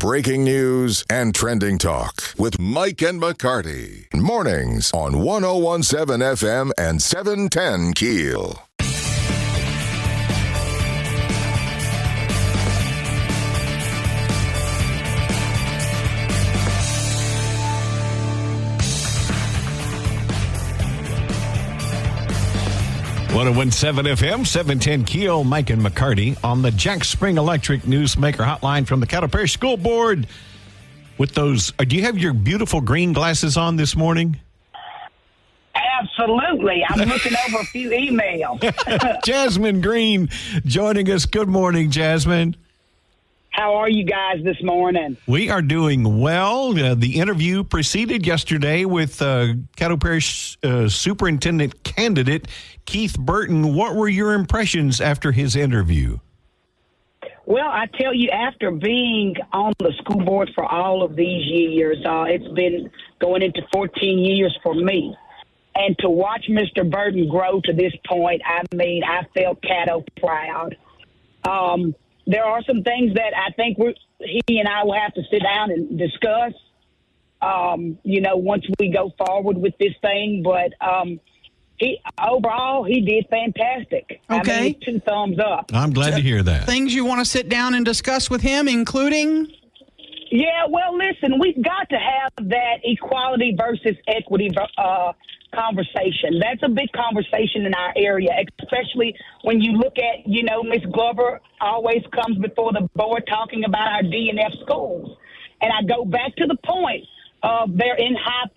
breaking news and trending talk with Mike and McCarty. Mornings on 101.7 FM and 710 KEEL. .107 FM, 710 KEEL, Mike and McCarty on the Jack Spring Electric Newsmaker hotline from the Caddo Parish School Board. With those, do you have your beautiful green glasses on this morning? Absolutely. I'm looking over a few emails. Jasmine Green joining us. Good morning, Jasmine. How are you guys this morning? We are doing well. The interview proceeded yesterday with Caddo Parish Superintendent candidate Keith Burton. What were your impressions after his interview? Well, I tell you, after being on the school board for all of these years, it's been going into 14 years for me. And to watch Mr. Burton grow to this point, I mean, I felt Caddo proud. There are some things that I think he and I will have to sit down and discuss, once we go forward with this thing. But overall, he did fantastic. Okay. I mean, 2 thumbs up. I'm glad to hear that. Things you want to sit down and discuss with him, including? Yeah, well, listen, we've got to have that equality versus equity conversation. That's a big conversation in our area, especially when you look at, Ms. Glover always comes before the board talking about our DNF schools. And I go back to the point of they're in high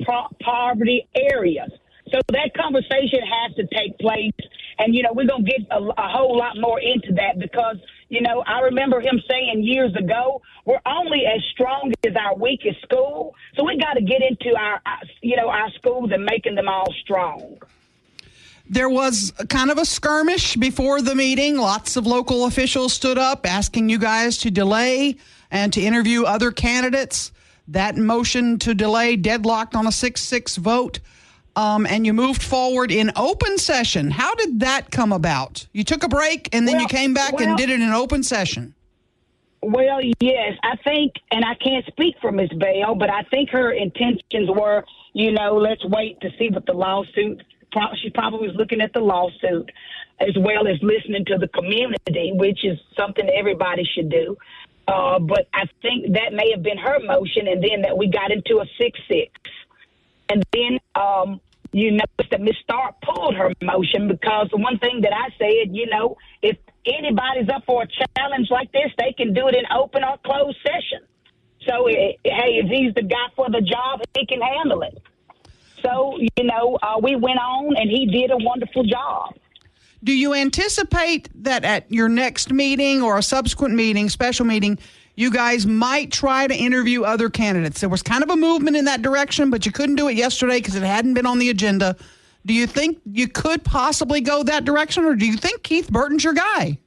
poverty areas. So that conversation has to take place. And, we're going to get a whole lot more into that because, I remember him saying years ago, we're only as strong as our weakest school. So we got to get into our schools and making them all strong. There was kind of a skirmish before the meeting. Lots of local officials stood up asking you guys to delay and to interview other candidates. That motion to delay deadlocked on a 6-6 vote. And you moved forward in open session. How did that come about? You took a break and then you came back and did it in open session. Well, yes, I think, and I can't speak for Ms. Bell, but I think her intentions were, let's wait to see what the lawsuit, she probably was looking at the lawsuit as well as listening to the community, which is something everybody should do. But I think that may have been her motion, and then that we got into a 6-6. And then you notice that Ms. Stark pulled her motion because the one thing that I said, if anybody's up for a challenge like this, they can do it in open or closed session. So, hey, if he's the guy for the job, he can handle it. So, we went on, and he did a wonderful job. Do you anticipate that at your next meeting or a subsequent meeting, special meeting, you guys might try to interview other candidates? There was kind of a movement in that direction, but you couldn't do it yesterday because it hadn't been on the agenda. Do you think you could possibly go that direction, or do you think Keith Burton's your guy?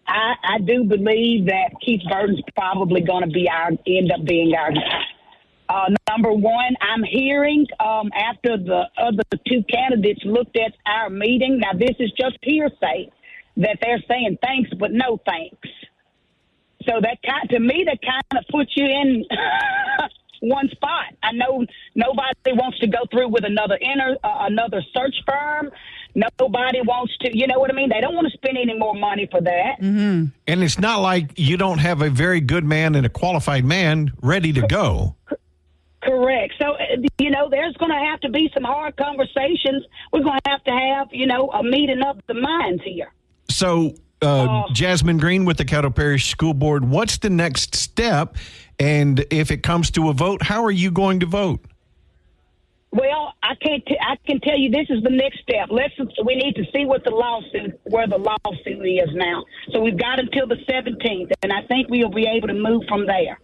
I do believe that Keith Burton's probably going to end up being our guy. Number one, I'm hearing after the other 2 candidates looked at our meeting, now this is just hearsay, that they're saying thanks but no thanks. So that to me, that kind of puts you in one spot. I know nobody wants to go through with another search firm. Nobody wants to, you know what I mean? They don't want to spend any more money for that. Mm-hmm. And it's not like you don't have a very good man and a qualified man ready to go. Correct. So, there's going to have to be some hard conversations. We're going to have, a meeting of the minds here. So, Jasmine Green with the Caddo Parish School Board, what's the next step? And if it comes to a vote, how are you going to vote? Well, I can tell you this is the next step. We need to see where the lawsuit is now. So we've got until the 17th, and I think we'll be able to move from there.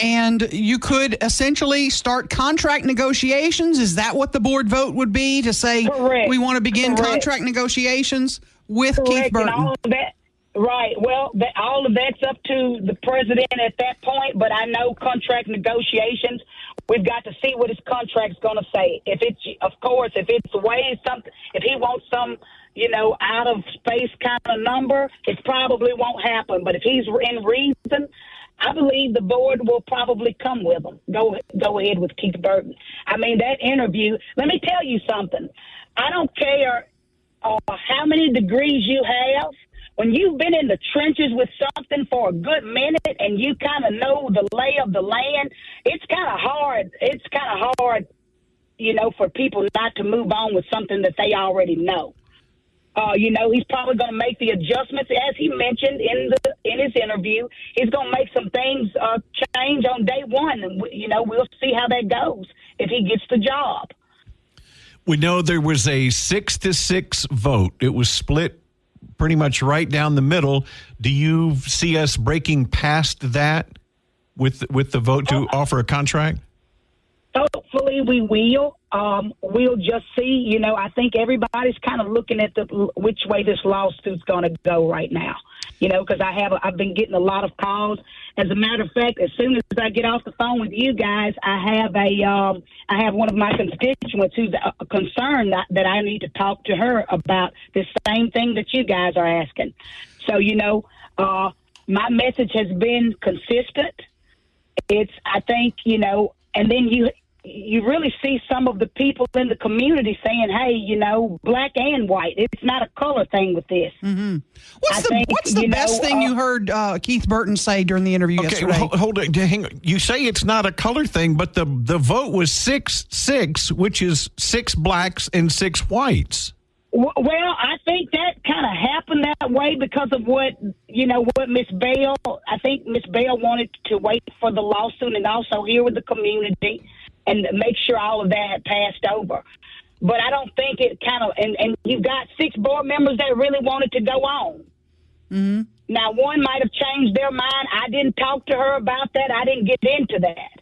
And you could essentially start contract negotiations. Is that what the board vote would be, to say Correct. We want to begin Correct. contract negotiations with Correct. Keith Burton? And all of that, right. Well, all of that's up to the president at that point, but I know contract negotiations, we've got to see what his contract's going to say. If it's something, if he wants some, out of space kind of number, it probably won't happen. But if he's in reason, I believe the board will probably come with them. Go ahead with Keith Burton. I mean, that interview, let me tell you something. I don't care how many degrees you have. When you've been in the trenches with something for a good minute and you kind of know the lay of the land, it's kind of hard. It's kind of hard, for people not to move on with something that they already know. He's probably going to make the adjustments, as he mentioned in his interview. He's going to make some things change on day one, and we'll see how that goes if he gets the job. We know there was a 6-6 vote. It was split pretty much right down the middle. Do you see us breaking past that with the vote to offer a contract? Hopefully we will. We'll just see. I think everybody's kind of looking at which way this lawsuit's going to go right now. Because I've been getting a lot of calls. As a matter of fact, as soon as I get off the phone with you guys, I have one of my constituents who's concerned that I need to talk to her about the same thing that you guys are asking. So my message has been consistent. I think and then you really see some of the people in the community saying, hey, black and white. It's not a color thing with this. Mm-hmm. What's the best thing you heard Keith Burton say during the interview yesterday? Hold on. Hang on. You say it's not a color thing, but the vote was 6-6, which is 6 blacks and 6 whites. Well, I think that kind of happened that way because of what Miss Bell, I think Miss Bell wanted to wait for the lawsuit and also hear with the community and make sure all of that had passed over. But I don't think it kind of, and you've got 6 board members that really wanted to go on. Mm-hmm. Now, one might have changed their mind. I didn't talk to her about that. I didn't get into that.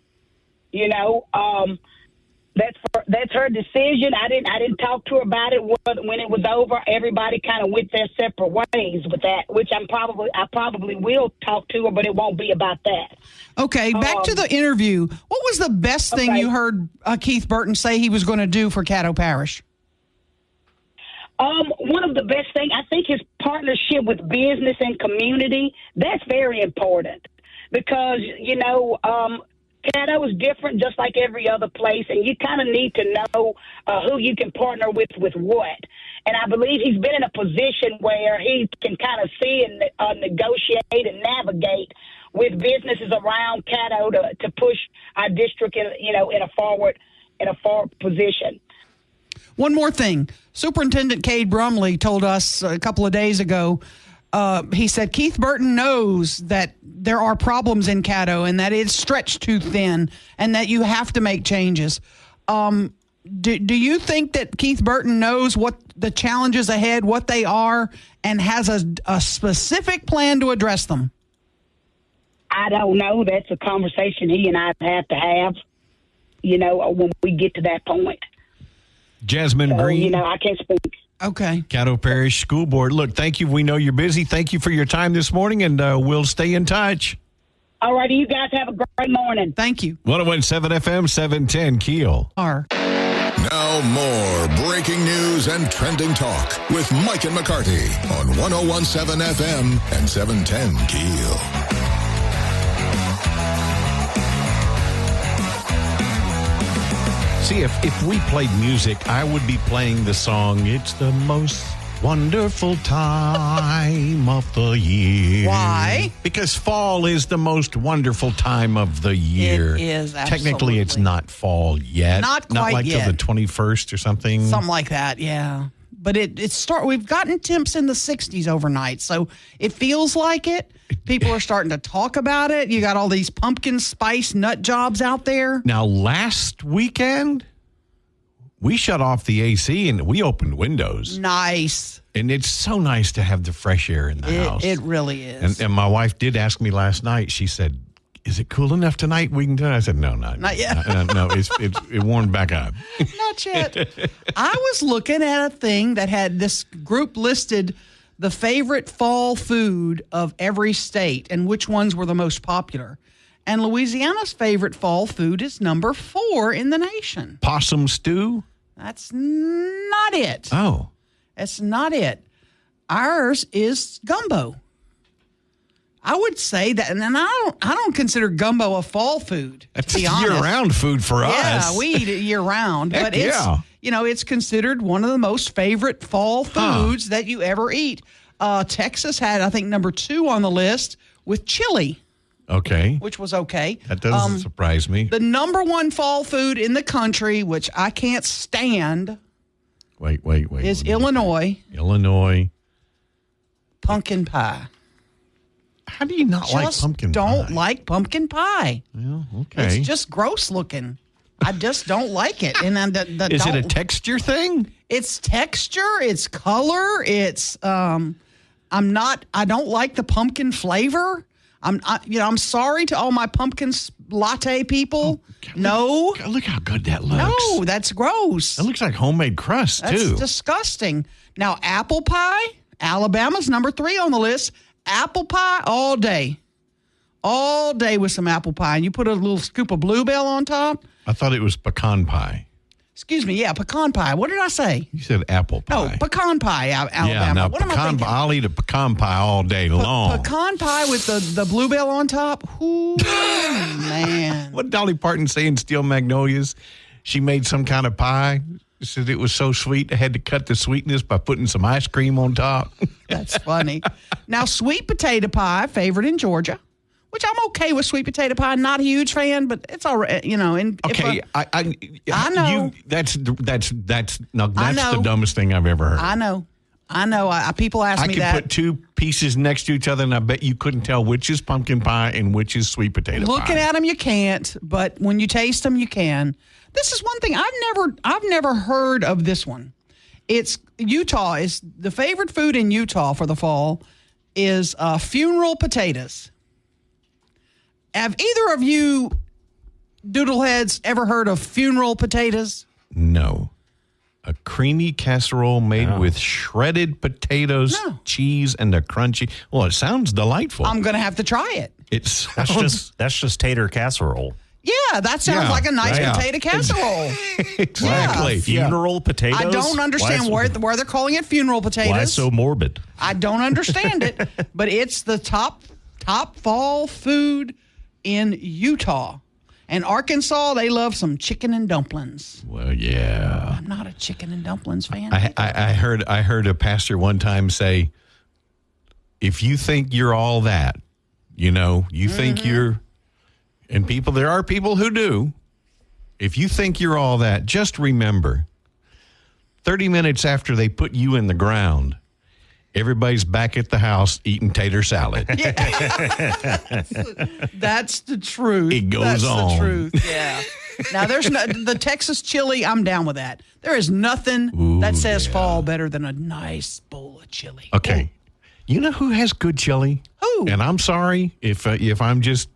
That's her decision. I didn't talk to her about it when it was over. Everybody kind of went their separate ways with that, which I probably will talk to her, but it won't be about that. Okay, back to the interview. What was the best thing you heard Keith Burton say he was going to do for Caddo Parish? One of the best things, I think his partnership with business and community, that's very important because, Caddo is different just like every other place, and you kind of need to know who you can partner with what. And I believe he's been in a position where he can kind of see and negotiate and navigate with businesses around Caddo to push our district in a forward position. One more thing. Superintendent Cade Brumley told us a couple of days ago, he said Keith Burton knows that there are problems in Caddo and that it's stretched too thin and that you have to make changes. Do you think that Keith Burton knows what the challenges ahead, what they are, and has a specific plan to address them? I don't know. That's a conversation he and I have to have, when we get to that point. Jasmine Green. I can't speak. Okay. Caddo Parish School Board. Look, thank you. We know you're busy. Thank you for your time this morning, and we'll stay in touch. All righty. You guys have a great morning. Thank you. 101.7 FM, 710 KEEL. Now more breaking news and trending talk with Mike and McCarty on 101.7 FM and 710 KEEL. See, if we played music, I would be playing the song, It's the Most Wonderful Time of the Year. Why? Because fall is the most wonderful time of the year. It is, absolutely. Technically, it's not fall yet. Not quite Not like yet. till the 21st or something. Something like that, yeah. But we've gotten temps in the 60s overnight, so it feels like it. People are starting to talk about it. You got all these pumpkin spice nut jobs out there. Now, last weekend, we shut off the AC and we opened windows. Nice. And it's so nice to have the fresh air in the house. It really is. And my wife did ask me last night, she said, is it cool enough tonight we can do it? I said, no, not yet. No, it warmed back up. Not yet. I was looking at a thing that had this group listed the favorite fall food of every state and which ones were the most popular. And Louisiana's favorite fall food is number 4 in the nation. Possum stew? That's not it. Oh. That's not it. Ours is gumbo. I would say that, and then I don't consider gumbo a fall food. That's to be honest. year-round food for us. Yeah, we eat it year-round. Heck But it's, yeah. it's considered one of the most favorite fall foods that you ever eat. Texas had, I think, number 2 on the list with chili, Okay. which was okay. That doesn't surprise me. The number 1 fall food in the country, which I can't stand, Wait. is Illinois Illinois. pumpkin pie. How do you not like Just pumpkin don't pie? like pumpkin pie. Well, okay. It's just gross looking. I just don't like it. And then Is it a texture thing? It's texture, it's color, it's I don't like the pumpkin flavor. I'm sorry to all my pumpkin latte people. No. God, look how good that looks. No, that's gross. That looks like homemade crust, That's too. disgusting. Now, apple pie, Alabama's number 3 on the list. Apple pie all day. All day with some apple pie. And you put a little scoop of Bluebell on top. I thought it was pecan pie. Excuse me, yeah, pecan pie. What did I say? You said apple pie. No, pecan pie, Alabama. Yeah, now what am I pecan thinking? pie, I'll eat a pecan pie all day long. Pecan pie with the Bluebell on top. Ooh, man. What did Dolly Parton say in Steel Magnolias? She made some kind of pie. She said it was so sweet, they had to cut the sweetness by putting some ice cream on top. That's funny. Now, sweet potato pie, favorite in Georgia, which I'm okay with sweet potato pie. Not a huge fan, but it's all right. Okay, I know. That's the know. dumbest thing I've ever heard. I know. People ask I me could that. put 2 pieces next to each other, and I bet you couldn't tell which is pumpkin pie and which is sweet potato pie. Looking at them, you can't, but when you taste them, you can. This is one thing I've never heard of. This one, it's Utah. Is the favorite food in Utah for the fall is funeral potatoes. Have either of you doodleheads ever heard of funeral potatoes? No. A creamy casserole made with shredded potatoes, cheese, and a crunchy. Well, it sounds delightful. I'm going to have to try it. It sounds That's just tater casserole. Yeah, that sounds like a nice yeah. potato casserole. exactly. Yeah. Funeral potatoes? I don't understand where they're calling it funeral potatoes. Why so morbid? I don't understand it, but it's the top fall food in Utah. And Arkansas, they love some chicken and dumplings. Well, yeah. I'm not a chicken and dumplings fan. I heard a pastor one time say, if you think you're all that, you think you're, and there are people who do. If you think you're all that, just remember, 30 minutes after they put you in the ground, everybody's back at the house eating tater salad. That's the truth. It goes That's on. the truth. Yeah. Now, there's the Texas chili. I'm down with that. There is nothing that says fall better than a nice bowl of chili. Okay. You know who has good chili? Who? And I'm sorry if I'm just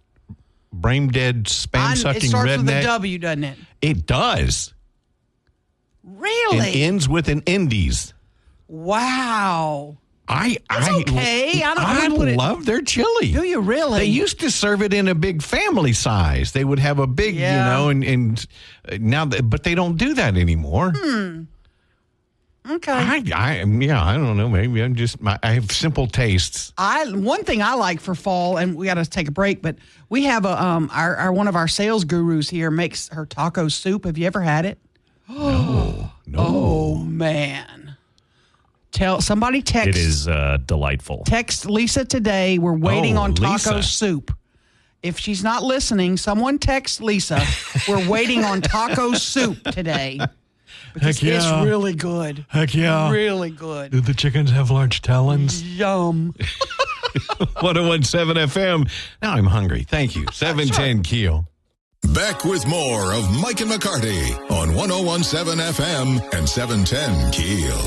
brain dead, spam sucking It starts redneck. with a W, doesn't it? It does. Really? It ends with an Indies. Wow. It's okay. I love their chili. Do you really? They used to serve it in a big family size. They would have a big, and now, but they don't do that anymore. Okay. I don't know. Maybe I have simple tastes. One thing I like for fall, and we got to take a break, but we have our one of our sales gurus here makes her taco soup. Have you ever had it? No. Oh man. Somebody text. It is delightful. Text Lisa today. We're waiting on taco Lisa. soup. If she's not listening, someone text Lisa. We're waiting on taco soup today. Because Heck yeah. It's really good. Heck yeah. Really good. Do the chickens have large talons? Yum. 1017 FM. Now I'm hungry. Thank you. 710 Keel. Back with more of Mike and McCarty on 1017 FM and 710 Keel.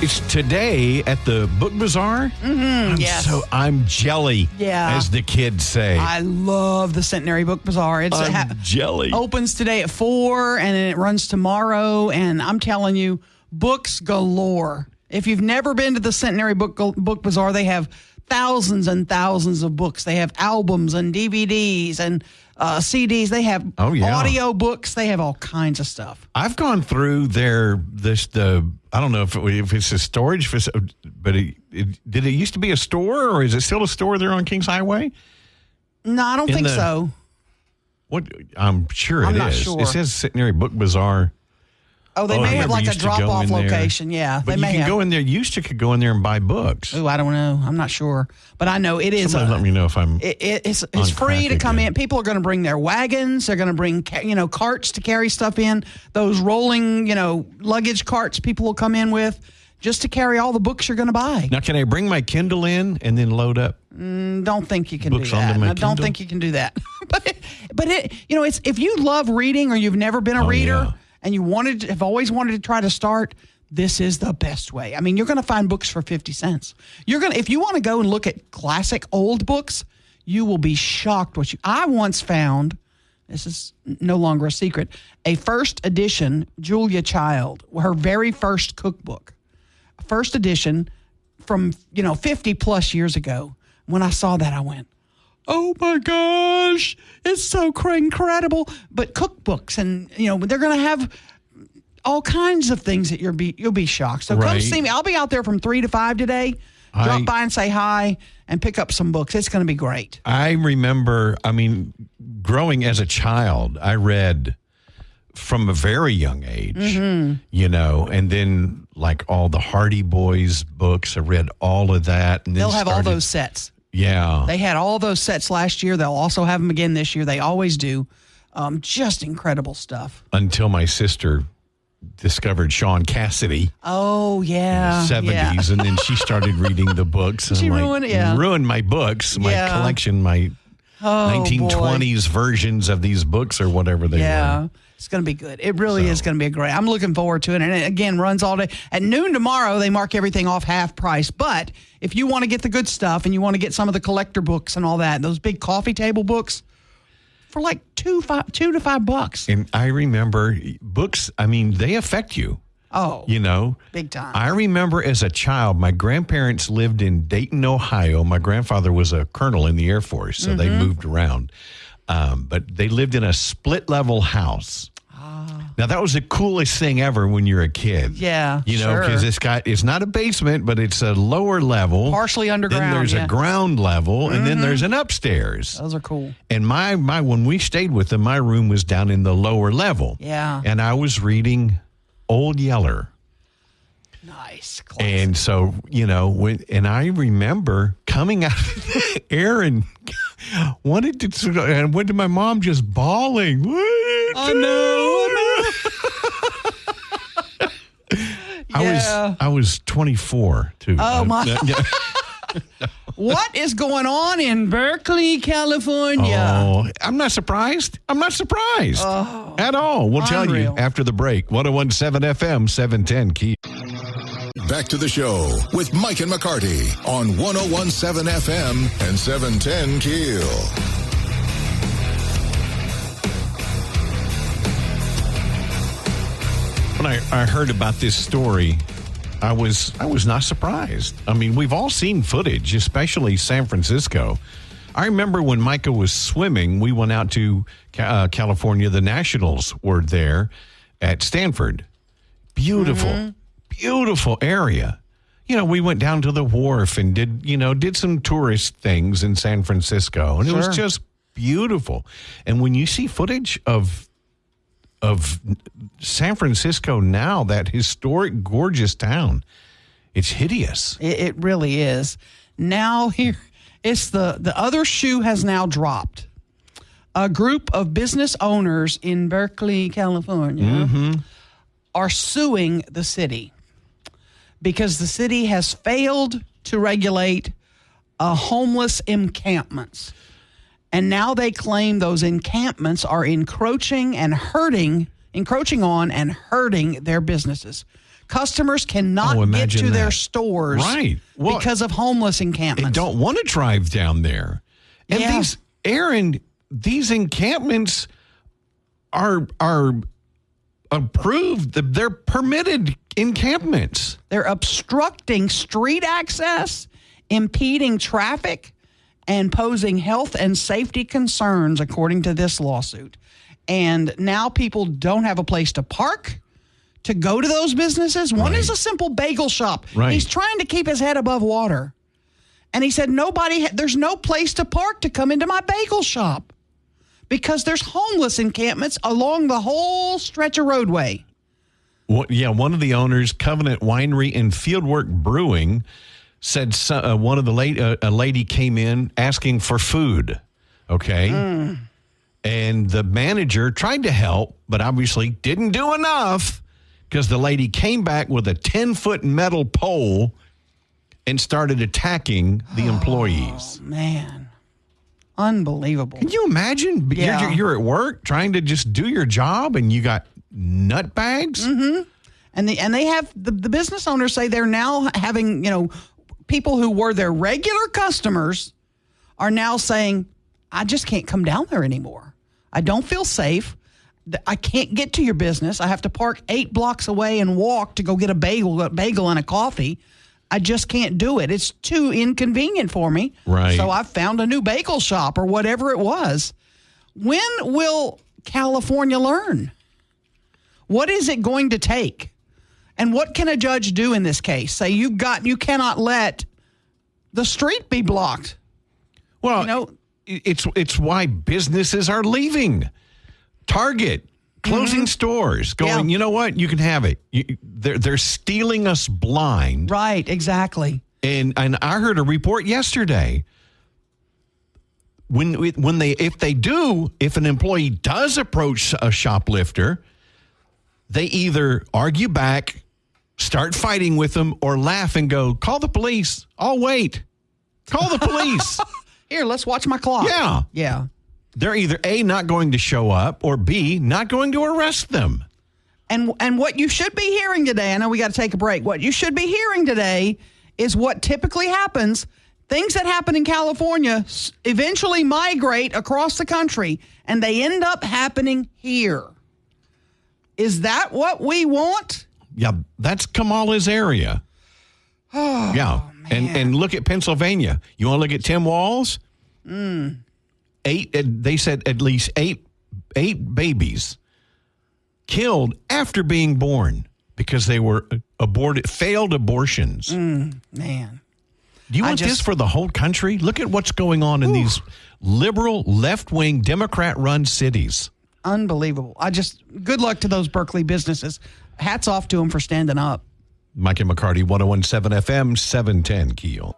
It's today at the book bazaar. Yes. I'm jelly, Yeah. as the kids say. I love the Centenary Book Bazaar. It's jelly. Opens today at 4, and then it runs tomorrow. And I'm telling you, books galore. If you've never been to the Centenary Book Bazaar, they have thousands and thousands of books. They have albums and DVDs and CDs. They have audio books. They have all kinds of stuff. I've gone through I don't know if it's a storage facility, but did it used to be a store, or is it still a store there on Kings Highway? No, I don't think so. What? I'm sure it is. Not sure. It says Centenary Book Bazaar. Oh, they may have like a drop-off location. Yeah, but you can go in there. You could go in there and buy books. Oh, I don't know. I'm not sure, but I know it is. Somebody let me know if I'm. It's free to come in. People are going to bring their wagons. They're going to bring carts to carry stuff in. Those rolling luggage carts. People will come in with just to carry all the books you're going to buy. Now, can I bring my Kindle in and then load up? Don't think you can books do that. Onto my I don't think you can do that. but it's if you love reading or you've never been a reader. Yeah. And you have always wanted to try to start, this is the best way. I mean, you're going to find books for 50 cents. If you want to go and look at classic old books, you will be shocked I once found, this is no longer a secret, a first edition Julia Child, her very first cookbook. First edition from, 50 plus years ago. When I saw that, I went, oh my gosh, it's so incredible. But cookbooks and, they're going to have all kinds of things that you'll be shocked. So come see me. I'll be out there from 3 to 5 today. Drop by and say hi and pick up some books. It's going to be great. I remember, growing as a child, I read from a very young age, and then like all the Hardy Boys books, I read all of that. And they'll have all those sets. Yeah. They had all those sets last year. They'll also have them again this year. They always do. Just incredible stuff. Until my sister discovered Sean Cassidy. Oh, yeah. In the 70s. And then she started reading the books. And she ruined my books, my collection, my 1920s versions of these books or whatever they were. It's going to be good. It really is going to be great. I'm looking forward to it. And it, again, runs all day. At noon tomorrow, they mark everything off half price. But if you want to get the good stuff and you want to get some of the collector books and all that, those big coffee table books, for like $2 to $5. And I remember books, they affect you. Oh, big time. I remember as a child, my grandparents lived in Dayton, Ohio. My grandfather was a colonel in the Air Force, so they moved around. But they lived in a split-level house. Now, that was the coolest thing ever when you're a kid. Yeah, because it's not a basement, but it's a lower level. Partially underground. Then there's a ground level, and then there's an upstairs. Those are cool. And my when we stayed with them, my room was down in the lower level. Yeah. And I was reading Old Yeller. Nice. Classic. And so, and I remember coming out of the air and wanted to, and went to my mom just bawling. Oh, no. I was 24 too. Oh my! What is going on in Berkeley, California? Oh, I'm not surprised. At all. We'll tell you after the break. 101.7 FM, 710 KEEL. Back to the show with Mike and McCarty on 101.7 FM and 710 KEEL. When I heard about this story, I was not surprised. We've all seen footage, especially San Francisco. I remember when Micah was swimming, we went out to California. The Nationals were there at Stanford. Beautiful, beautiful area. We went down to the wharf and did some tourist things in San Francisco, and it was just beautiful. And when you see footage of San Francisco now, that historic, gorgeous town, it's hideous. It really is. Now here, it's the other shoe has now dropped. A group of business owners in Berkeley, California, are suing the city because the city has failed to regulate homeless encampments. And now they claim those encampments are encroaching on and hurting their businesses. Customers cannot get to their stores because of homeless encampments. They don't want to drive down there. And these encampments are approved. They're permitted encampments. They're obstructing street access, impeding traffic, and posing health and safety concerns, according to this lawsuit. And now people don't have a place to park, to go to those businesses. One is a simple bagel shop. Right. He's trying to keep his head above water. And he said, there's no place to park to come into my bagel shop because there's homeless encampments along the whole stretch of roadway. Well, yeah, one of the owners, Covenant Winery and Fieldwork Brewing, said a lady came in asking for food, okay? And the manager tried to help, but obviously didn't do enough because the lady came back with a 10-foot metal pole and started attacking the employees. Man, unbelievable. Can you imagine? Yeah. You're at work trying to just do your job and you got nutbags? Mm-hmm. And they have the business owners say they're now having, people who were their regular customers are now saying, I just can't come down there anymore. I don't feel safe. I can't get to your business. I have to park 8 blocks away and walk to go get a bagel and a coffee. I just can't do it. It's too inconvenient for me. Right. So I found a new bagel shop or whatever it was. When will California learn? What is it going to take? And what can a judge do in this case? Say you cannot let the street be blocked. Well, it's why businesses are leaving. Target closing stores, going, you know what? You can have it. They're stealing us blind. Right, exactly. And I heard a report yesterday. If an employee does approach a shoplifter, they either argue back, start fighting with them, or laugh and go, call the police. I'll wait. Call the police. Here, let's watch my clock. Yeah. Yeah. They're either A, not going to show up, or B, not going to arrest them. And what you should be hearing today, I know we got to take a break. What you should be hearing today is what typically happens. Things that happen in California eventually migrate across the country, and they end up happening here. Is that what we want? Yeah, that's Kamala's area. Oh, yeah. man. And look at Pennsylvania. You want to look at Tim Walz? 8, they said at least eight babies killed after being born because they were failed abortions. Man. Do you want this for the whole country? Look at what's going on in these liberal, left-wing, Democrat-run cities. Unbelievable. Good luck to those Berkeley businesses. Hats off to them for standing up. Mike and McCarty, 101.7 FM, 710 KEEL.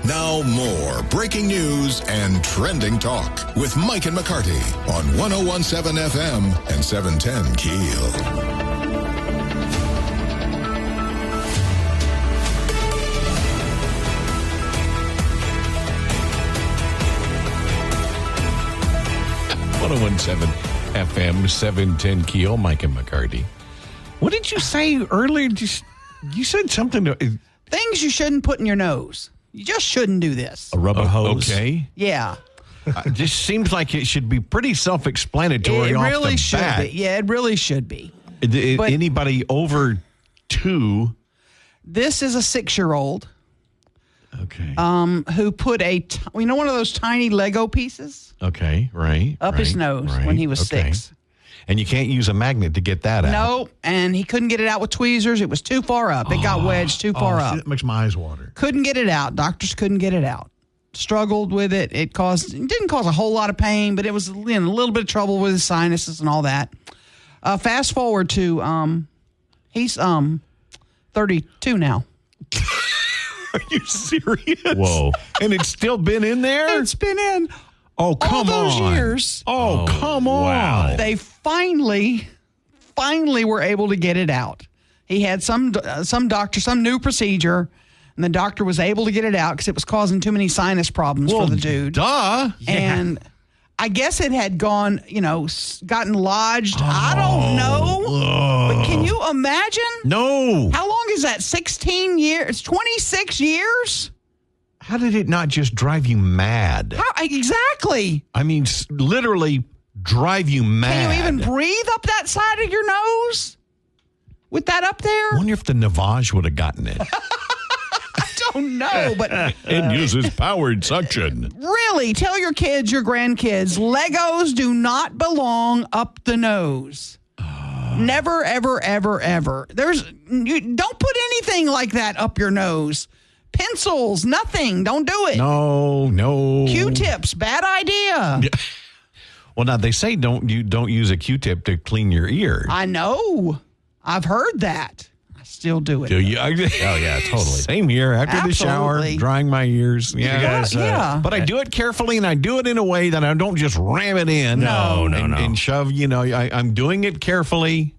Now more breaking news and trending talk with Mike and McCarty on 101.7 FM and 710 KEEL. FM 710 KEEL, Mike and McCarty. What did you say earlier? You said something. Things you shouldn't put in your nose. You just shouldn't do this. A rubber hose. Okay. Yeah. It just seems like it should be pretty self-explanatory It off really the should bat. be. Yeah, it really should be. But anybody over 2. This is a 6-year-old. Okay. Who put one of those tiny Lego pieces? Okay, right. Up his nose when he was 6. And you can't use a magnet to get that out. No, and he couldn't get it out with tweezers. It was too far up. It got wedged too far up. It makes my eyes water. Couldn't get it out. Doctors couldn't get it out. Struggled with it. It didn't cause a whole lot of pain, but it was a little bit of trouble with his sinuses and all that. Fast forward to he's 32 now. Are you serious? Whoa. And it's still been in there? It's been in come all those on. years. Oh, come on. wow. They finally were able to get it out. He had some new procedure, and the doctor was able to get it out because it was causing too many sinus problems for the dude. Duh. And I guess it had gone, gotten lodged. I don't know. But can you imagine? No. How long is that? 16 years? 26 years? How did it not just drive you mad? How, exactly. I mean, literally drive you mad. Can you even breathe up that side of your nose? with that up there? I wonder if the Navage would have gotten it. Don't know, but It uses powered suction. really, tell your kids, your grandkids, Legos do not belong up the nose. Never, ever, ever, ever. Don't put anything like that up your nose. Pencils, nothing. Don't do it. No. Q-tips, bad idea. Well, now they say don't use a Q-tip to clean your ear. I know. I've heard that. I still do it. Do you? Oh, yeah, totally. Same here. After the shower, Absolutely. drying my ears. Yeah. You guys, yeah. But I do it carefully, and I do it in a way that I don't just ram it in. No. And shove, I'm doing it carefully.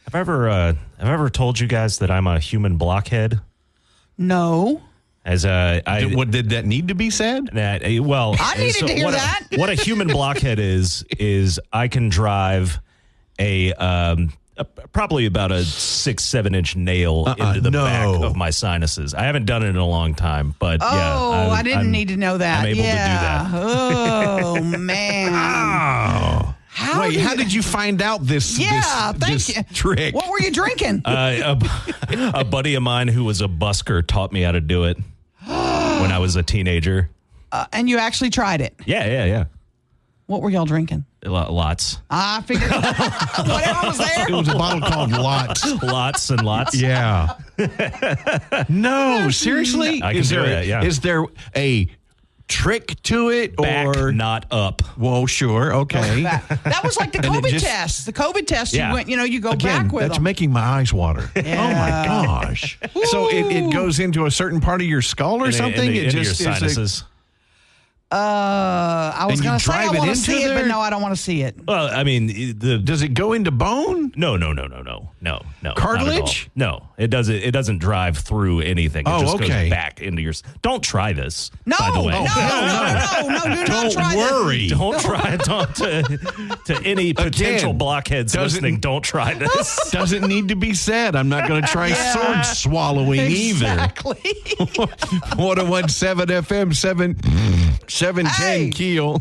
Have I ever told you guys that I'm a human blockhead? No. Did Did that need to be said? I needed to hear what that. What a human blockhead is I can drive probably about a 6-7 inch nail into the back of my sinuses. I haven't done it in a long time, but I didn't need to know that. I'm able to do that. Oh, man. Oh. How did you find out this trick? What were you drinking? A buddy of mine who was a busker taught me how to do it when I was a teenager. And you actually tried it. Yeah. What were y'all drinking? Lots. I figured whatever was there. It was a bottle called Lots. Lots and lots. Yeah. No, seriously? I can do it, yeah. Is there a trick to it? Back, or not up. Well, sure. Okay. That was like the COVID test. The COVID test, Yeah. you go Again, back with that's them. making my eyes water. Yeah. Oh, my gosh. So it goes into a certain part of your skull or something? Into your is sinuses. I was And you going to say I drive it want to into see it, there? but no, I don't want to see it. Well, I mean, does it go into bone? No. Cartilage? No, it doesn't. It doesn't drive through anything. It just okay. goes back into your. Don't try this. No, by the way. no, do not Don't try worry. Don't try it to any potential blockheads listening. Don't try this. Doesn't need to be said. I'm not going to try sword swallowing Exactly. either. 101.7 FM 710 Hey. Keel.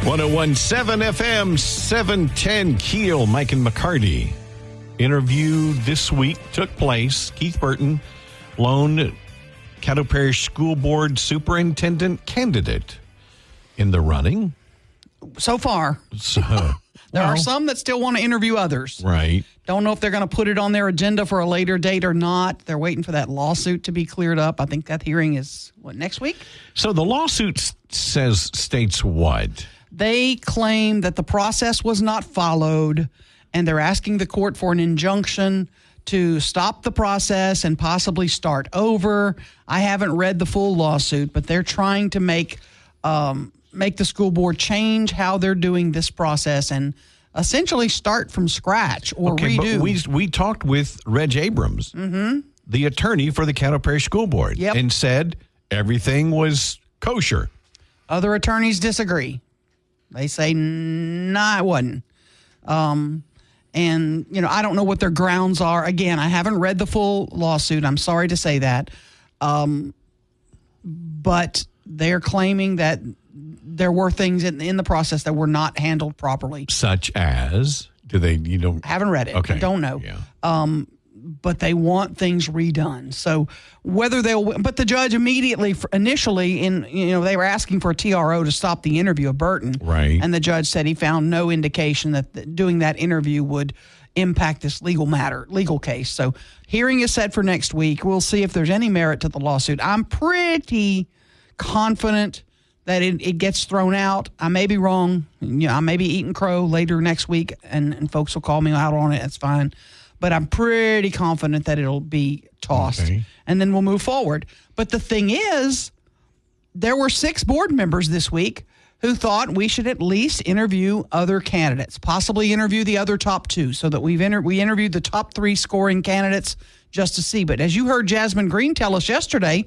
.101.7 FM 710 Keel. Mike and McCarty. Interview this week took place. Keith Burton, lone Caddo Parish School Board Superintendent candidate in the running. So far. So, There are some that still want to interview others. right. Don't know if they're going to put it on their agenda for a later date or not. They're waiting for that lawsuit to be cleared up. I think that hearing is, next week? So the lawsuit states what? They claim that the process was not followed, and they're asking the court for an injunction to stop the process and possibly start over. I haven't read the full lawsuit, but they're trying to make the school board change how they're doing this process and essentially start from scratch or redo. But we talked with Reg Abrams, the attorney for the Caddo Parish School Board, and said everything was kosher. Other attorneys disagree. They say, nah, it wasn't. And, I don't know what their grounds are. Again, I haven't read the full lawsuit. I'm sorry to say that. But they're claiming that there were things in the process that were not handled properly. Such as, Haven't read it. Okay. Don't know. Yeah. But they want things redone. So but the judge initially they were asking for a TRO to stop the interview of Burton. Right. And the judge said he found no indication that doing that interview would impact this legal case. So hearing is set for next week. We'll see if there's any merit to the lawsuit. I'm pretty confident that it gets thrown out. I may be wrong. I may be eating crow later next week, and folks will call me out on it. That's fine. But I'm pretty confident that it'll be tossed, and then we'll move forward. But the thing is, there were 6 board members this week who thought we should at least interview other candidates, possibly interview the other top 2, so that we interviewed the top 3 scoring candidates just to see. But as you heard Jasmine Green tell us yesterday,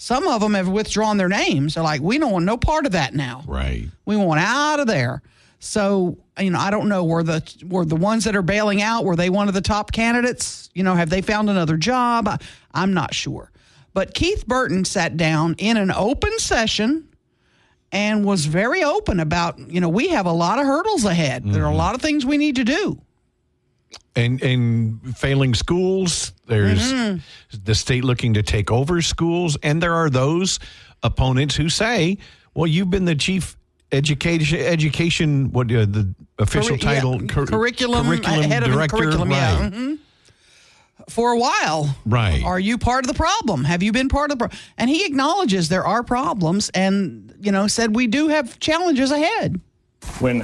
Some of them have withdrawn their names. They're like, we don't want no part of that now. Right. We want out of there. So, I don't know, were the ones that are bailing out, were they one of the top candidates? Have they found another job? I'm not sure. But Keith Burton sat down in an open session and was very open about, we have a lot of hurdles ahead. There are a lot of things we need to do. And failing schools, there's the state looking to take over schools, and there are those opponents who say, well, you've been the chief education what the official title? Curriculum head of director, curriculum, right. yeah. For a while. Right. Are you part of the problem? Have you been part of the problem? And he acknowledges there are problems and, said we do have challenges ahead. When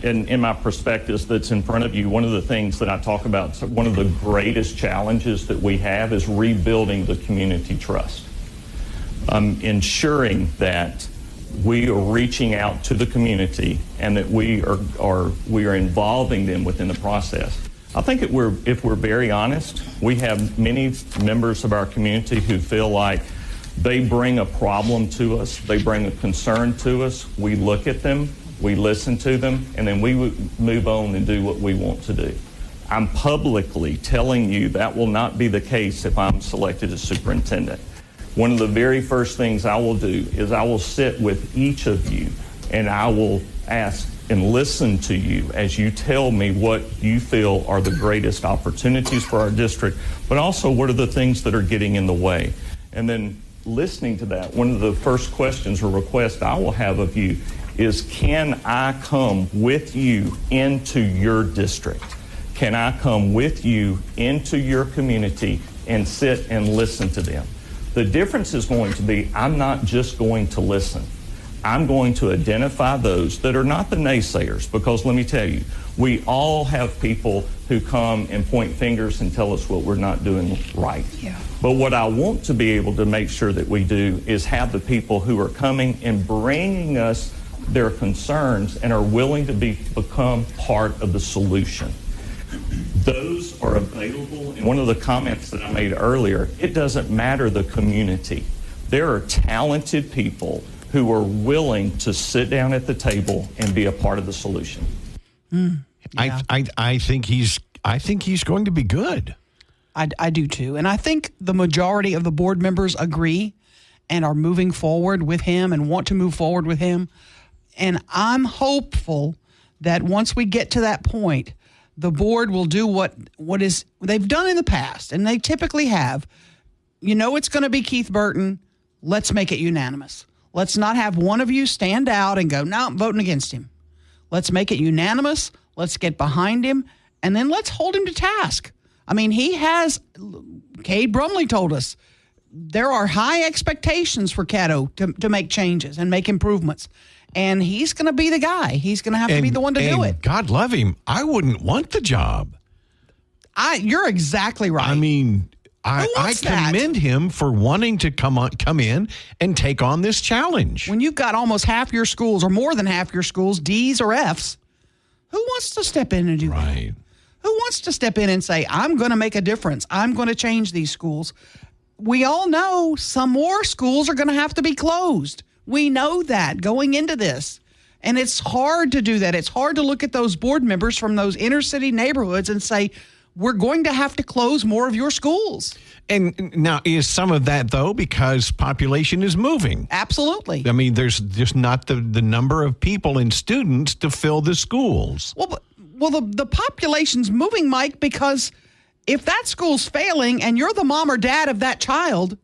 in my prospectus that's in front of you, one of the things that I talk about, one of the greatest challenges that we have is rebuilding the community trust. Ensuring that we are reaching out to the community and that we are involving them within the process. I think if we're very honest, we have many members of our community who feel like they bring a problem to us, they bring a concern to us, we look at them, we listen to them, and then we move on and do what we want to do. I'm publicly telling you that will not be the case if I'm selected as superintendent. One of the very first things I will do is I will sit with each of you and I will ask and listen to you as you tell me what you feel are the greatest opportunities for our district, but also what are the things that are getting in the way. And then listening to that, one of the first questions or requests I will have of you is, can I come with you into your district? Can I come with you into your community and sit and listen to them? The difference is going to be, I'm not just going to listen. I'm going to identify those that are not the naysayers, because let me tell you, we all have people who come and point fingers and tell us what we're not doing right. Yeah. But what I want to be able to make sure that we do is have the people who are coming and bringing us their concerns and are willing to become part of the solution. Those are available. And one of the comments that I made earlier, it doesn't matter the community. There are talented people who are willing to sit down at the table and be a part of the solution. Yeah. I think he's going to be good. I do too. And I think the majority of the board members agree and are moving forward with him and want to move forward with him. And I'm hopeful that once we get to that point, the board will do what is they've done in the past, and they typically have. It's going to be Keith Burton. Let's make it unanimous. Let's not have one of you stand out and go, no, I'm voting against him. Let's make it unanimous. Let's get behind him, and then let's hold him to task. I mean, Cade Brumley told us, there are high expectations for Caddo to make changes and make improvements. And he's going to be the guy. He's going to have to be the one to do it. God love him. I wouldn't want the job. You're exactly right. I mean, I commend him for wanting to come in and take on this challenge. When you've got almost half your schools or more than half your schools, D's or F's, who wants to step in and do that? Right. Who wants to step in and say, I'm going to make a difference. I'm going to change these schools. We all know some more schools are going to have to be closed. We know that going into this. And it's hard to do that. It's hard to look at those board members from those inner city neighborhoods and say, we're going to have to close more of your schools. And now, is some of that, though, because population is moving? Absolutely. I mean, there's just not the number of people and students to fill the schools. Well, the population's moving, Mike, because if that school's failing and you're the mom or dad of that child,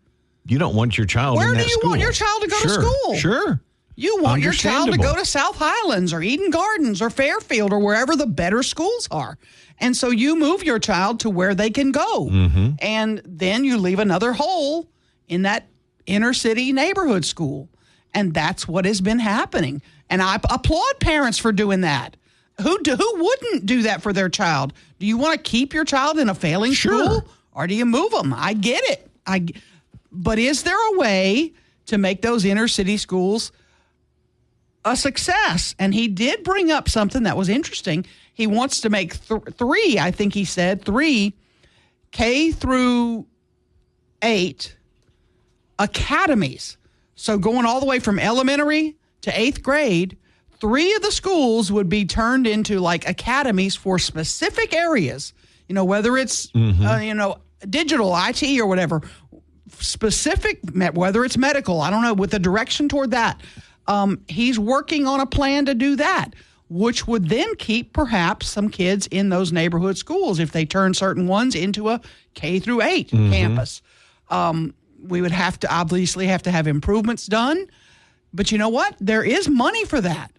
you don't want your child in that school. Where do you want your child to go to school? Sure. You want your child to go to South Highlands or Eden Gardens or Fairfield or wherever the better schools are. And so you move your child to where they can go. Mm-hmm. And then you leave another hole in that inner city neighborhood school. And that's what has been happening. And I applaud parents for doing that. Who wouldn't do that for their child? Do you want to keep your child in a failing school? Or do you move them? I get it. But is there a way to make those inner city schools a success? And he did bring up something that was interesting. He wants to make three, I think he said, 3 K through 8 academies. So going all the way from elementary to 8th grade, 3 of the schools would be turned into like academies for specific areas, whether it's, digital, IT or whatever, specific, whether it's medical, I don't know, with a direction toward that. He's working on a plan to do that, which would then keep perhaps some kids in those neighborhood schools if they turn certain ones into a K through 8 campus. We would obviously have to have improvements done. But you know what? There is money for that.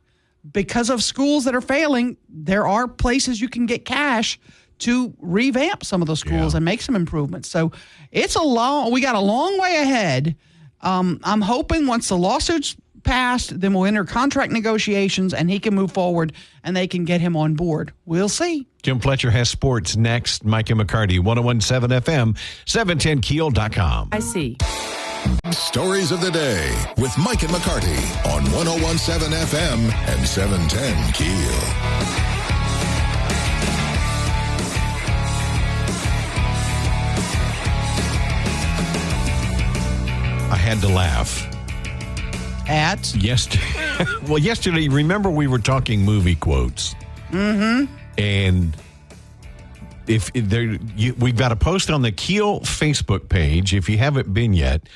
Because of schools that are failing, there are places you can get cash to revamp some of those schools and make some improvements. So we got a long way ahead. I'm hoping once the lawsuit's passed, then we'll enter contract negotiations and he can move forward and they can get him on board. We'll see. Jim Fletcher has sports next. Mike and McCarty, 101.7 FM, 710keel.com. I see. Stories of the day with Mike and McCarty on 101.7 FM and 710 KEEL. I had to laugh. At? Yesterday, remember we were talking movie quotes. Mm-hmm. And we've got a post on the KEEL Facebook page. If you haven't been yet,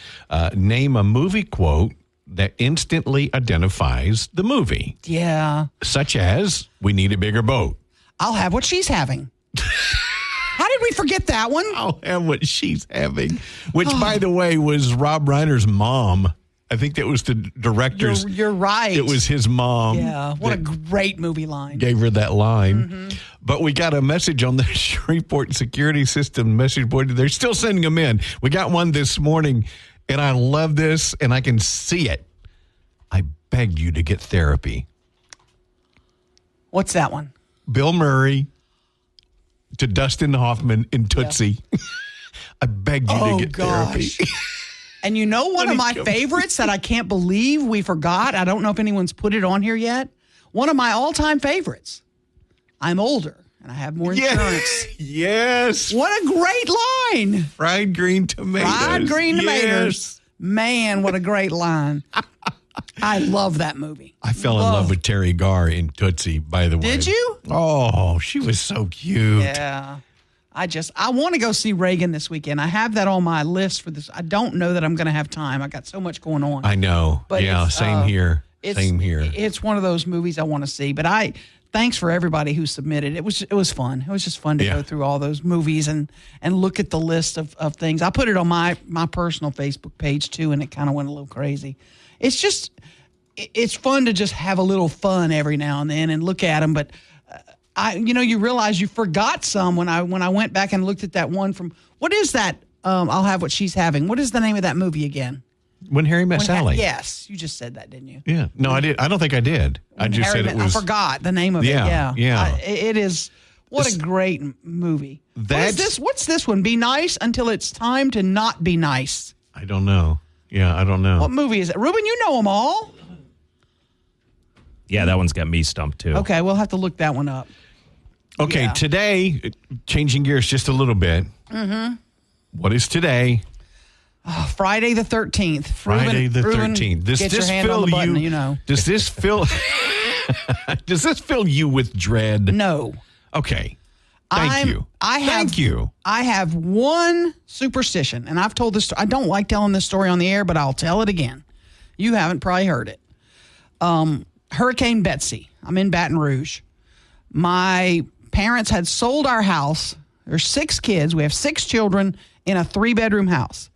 name a movie quote that instantly identifies the movie. Yeah. Such as, we need a bigger boat. I'll have what she's having. How did we forget that one? I'll have what she's having. Which, by the way, was Rob Reiner's mom. I think that was the director's. You're right. It was his mom. Yeah, what a great movie line. Gave her that line. Mm-hmm. But we got a message on the Shreveport security system message board. They're still sending them in. We got one this morning, and I love this, and I can see it. I beg you to get therapy. What's that one? Bill Murray to Dustin Hoffman in Tootsie. Yeah. I beg you to get therapy. And one of my favorites that I can't believe we forgot, I don't know if anyone's put it on here yet, one of my all-time favorites, I'm older and I have more insurance. Yes. What a great line. Fried green tomatoes. Fried green tomatoes. Man, what a great line. I love that movie. I fell in love with Terry Garr in Tootsie, by the way. Did you? Oh, she was so cute. Yeah. I want to go see Reagan this weekend. I have that on my list for this. I don't know that I'm going to have time. I got so much going on. I know. But same here. Same here. It's one of those movies I want to see. But thanks for everybody who submitted. It was fun. It was just fun to go through all those movies and look at the list of things. I put it on my personal Facebook page too, and it kind of went a little crazy. It's fun to just have a little fun every now and then and look at them, but. You realize you forgot some when I went back and looked at that one from, what is that? I'll have what she's having. What is the name of that movie again? When Harry Met Sally. Yes, you just said that, didn't you? Yeah. No, I did. I don't think I did. I just said it was. I forgot the name of it. Yeah. It is. What a great movie. What's this one? Be nice until it's time to not be nice. I don't know. Yeah, I don't know. What movie is it? Ruben, you know them all. Yeah, that one's got me stumped too. Okay, we'll have to look that one up. Okay, Today, changing gears just a little bit. Mm-hmm. What is today? Friday the 13th. Friday the 13th. Does get this your hand fill on the button, you? Does this fill? Does this fill you with dread? No. Okay. Thank you. I have one superstition, and I've told this. I don't like telling this story on the air, but I'll tell it again. You haven't probably heard it. Hurricane Betsy. I'm in Baton Rouge. My parents had sold our house. There's 6 kids. We have 6 children in a 3-bedroom house.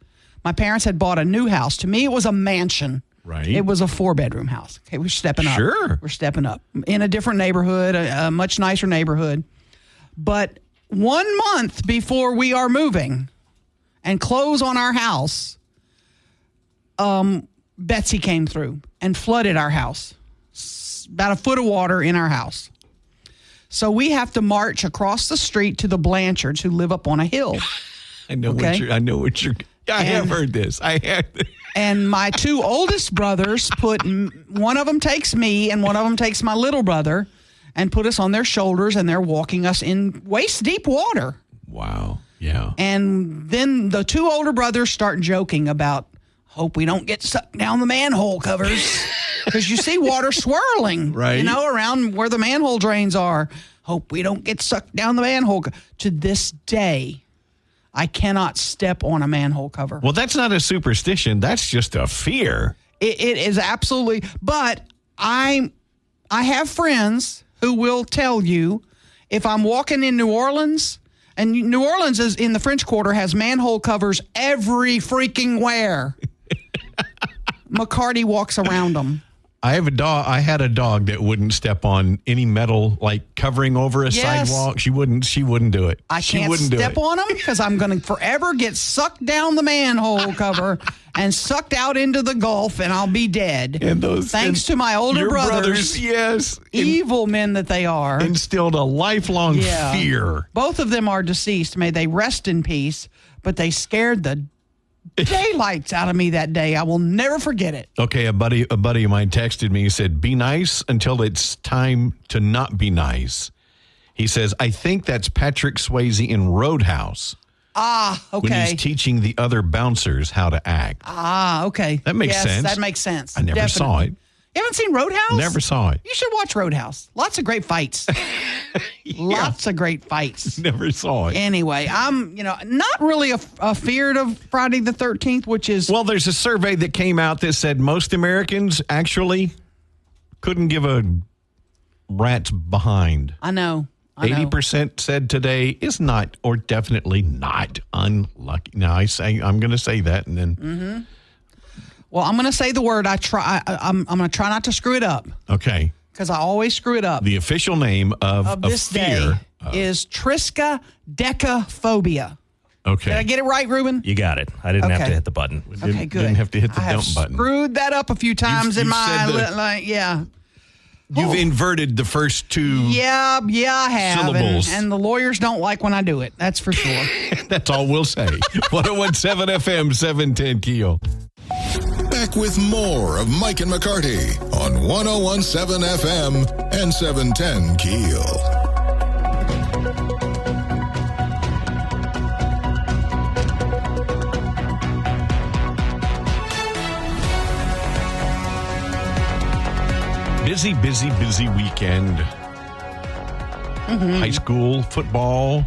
My parents had bought a new house. To me, it was a mansion. Right. It was a 4-bedroom house. Okay, we're stepping up. Sure. We're stepping up. In a different neighborhood, a much nicer neighborhood. But 1 month before we are moving and close on our house, Betsy came through and flooded our house. About a foot of water in our house. So we have to march across the street to the Blanchards who live up on a hill. I have heard this. And my 2 oldest brothers one of them takes me and one of them takes my little brother and put us on their shoulders, and they're walking us in waist deep water. Wow. Yeah. And then the 2 older brothers start joking about, Hope we don't get sucked down the manhole covers because you see water swirling, Right. Around where the manhole drains are. Hope we don't get sucked down the manhole. To this day, I cannot step on a manhole cover. Well, that's not a superstition. That's just a fear. It is absolutely. But I have friends who will tell you if I'm walking in New Orleans, and New Orleans is in the French Quarter has manhole covers every freaking where. McCarty walks around them. I had a dog that wouldn't step on any metal, like covering over a sidewalk. She wouldn't do it. I can't step on them because I'm going to forever get sucked down the manhole cover and sucked out into the Gulf, and I'll be dead. Thanks to my older brothers, yes, evil men that they are, instilled a lifelong fear. Both of them are deceased. May they rest in peace. But they scared the daylights out of me that day. I will never forget it. Okay, a buddy of mine texted me. He said, "Be nice until it's time to not be nice." He says, "I think that's Patrick Swayze in Roadhouse." Ah, okay. When he's teaching the other bouncers how to act. Ah, okay. That makes sense. That makes sense. I never saw it. You haven't seen Roadhouse? Never saw it. You should watch Roadhouse. Lots of great fights. Lots of great fights. Never saw it. Anyway, I'm, not really a feared of Friday the 13th, which is... Well, there's a survey that came out that said most Americans actually couldn't give a rat's behind. I know. 80% said today is not, or definitely not, unlucky. Now, I'm going to say that, and then... Mm-hmm. Well, I'm going to say the word. I'm going to try not to screw it up. Okay. Because I always screw it up. The official name of this fear day is triskaidekaphobia. Okay. Did I get it right, Ruben? You got it. I didn't have to hit the button. Okay, good. Didn't have to hit the I dump button. Screwed that up a few times in my yeah. You've inverted the first two. Yeah, I have. Syllables. And the lawyers don't like when I do it. That's for sure. That's all we'll say. 101.7 FM, 710 KEEL. Back with more of Mike and McCarty on 101.7 FM and 710 KEEL. Busy weekend. High school football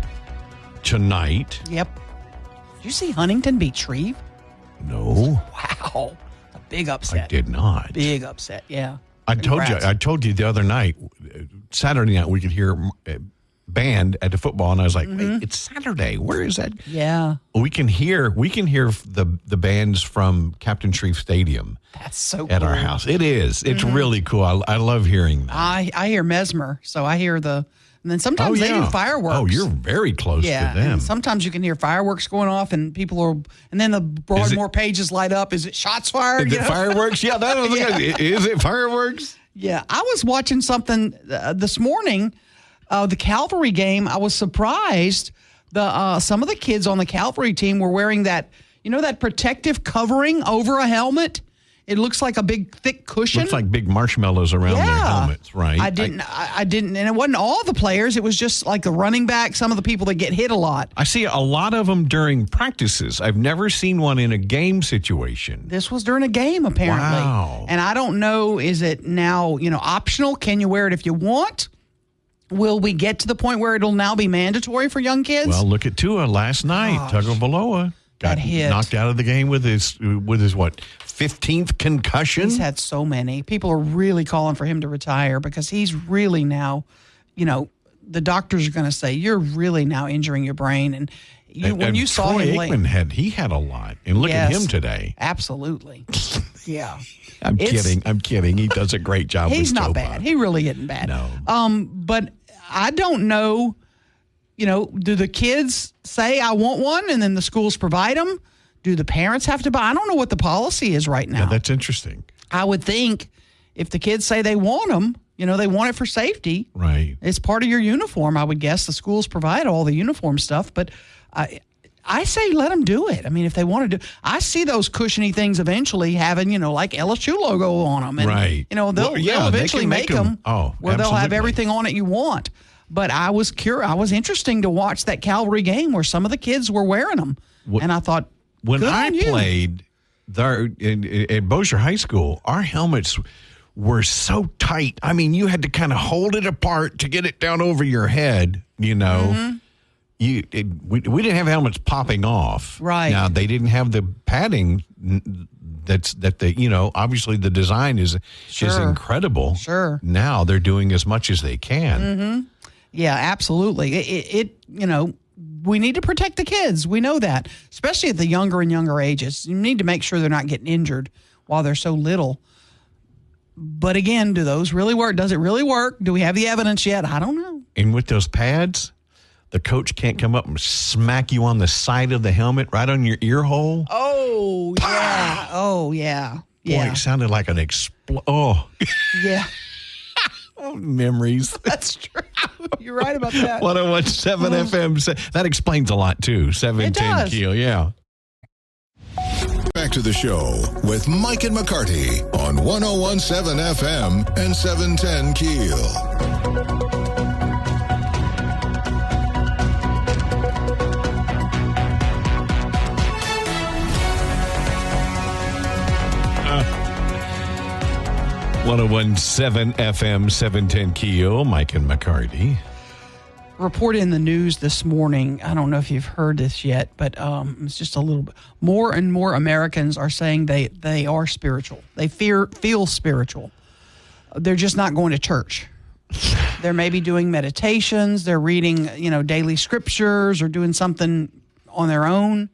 tonight. Yep. Did you see Huntington beat Shreve? No. Wow. A big upset. I did not. Big upset, yeah. I told you the other night, Saturday night, we could hear band at the football, and I was like, wait, it's Saturday. Where is that? Yeah. We can hear the bands from Captain Shreve Stadium. That's so at cool. our house. It is. It's really cool. I love hearing that. I hear Mesmer, so I hear and then sometimes they do fireworks. Oh, you're very close to them. And sometimes you can hear fireworks going off, and and then the Broadmoor pages light up. Is it shots fired? Is it fireworks? Yeah, is it fireworks? Yeah, I was watching something this morning, the Cavalry game. I was surprised. Some of the kids on the Cavalry team were wearing that protective covering over a helmet. It looks like a big, thick cushion. Looks like big marshmallows around their helmets, right? I didn't, and it wasn't all the players. It was just like the running back, some of the people that get hit a lot. I see a lot of them during practices. I've never seen one in a game situation. This was during a game, apparently. Wow. And I don't know, is it now, optional? Can you wear it if you want? Will we get to the point where it'll now be mandatory for young kids? Well, look at Tua last night. Tagovailoa got knocked out of the game with his what? 15th concussion? He's had so many. People are really calling for him to retire because he's really now, the doctors are going to say, you're really now injuring your brain. And when you saw Troy him Aikman he had a lot. And look at him today. Absolutely. Yeah. I'm kidding. He does a great job with He's not Joe bad. Buck. He really isn't bad. No. But I don't know, do the kids say, I want one, and then the schools provide them? Do the parents have to buy? I don't know what the policy is right now. Yeah, that's interesting. I would think if the kids say they want them, they want it for safety. Right. It's part of your uniform. I would guess the schools provide all the uniform stuff, but I say let them do it. I mean, if they want to do, I see those cushiony things eventually having, like LSU logo on them. And, right. They'll eventually make them where they'll have everything on it you want. But I was curious. I was interesting to watch that Cavalry game where some of the kids were wearing them. And I thought, when I played, at Bossier High School, our helmets were so tight. I mean, you had to kind of hold it apart to get it down over your head, you know. We didn't have helmets popping off. Right. Now, they didn't have the padding obviously the design is incredible. Sure. Now they're doing as much as they can. Yeah, absolutely. We need to protect the kids. We know that, especially at the younger and younger ages. You need to make sure they're not getting injured while they're so little. But again, do those really work? Does it really work? Do we have the evidence yet? I don't know. And with those pads, the coach can't come up and smack you on the side of the helmet right on your ear hole. Oh, yeah. Oh, yeah. Boy, it sounded like an Oh. Yeah. Memories. That's true. You're right about that. 101.7 FM. That explains a lot, too. 710 KEEL, yeah. Back to the show with Mike and McCarty on 101.7 FM and 710 KEEL. Uh, 101.7 FM, 710 KEEL, Mike and McCarty. Report in the news this morning. I don't know if you've heard this yet, but it's just a little bit. More and more Americans are saying they are spiritual. They feel spiritual. They're just not going to church. They're maybe doing meditations. They're reading, daily scriptures or doing something on their own.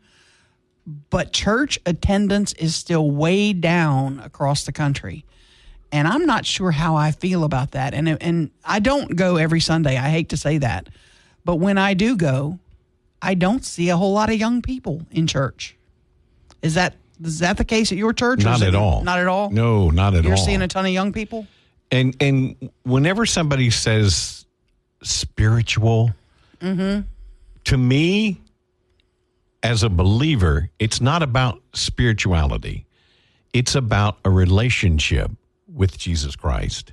But church attendance is still way down across the country. And I'm not sure how I feel about that. And I don't go every Sunday. I hate to say that. But when I do go, I don't see a whole lot of young people in church. Is that the case at your church? Not at all. Not at all? No, not at all. You're seeing a ton of young people? And whenever somebody says spiritual, to me, as a believer, it's not about spirituality. It's about a relationship with Jesus Christ.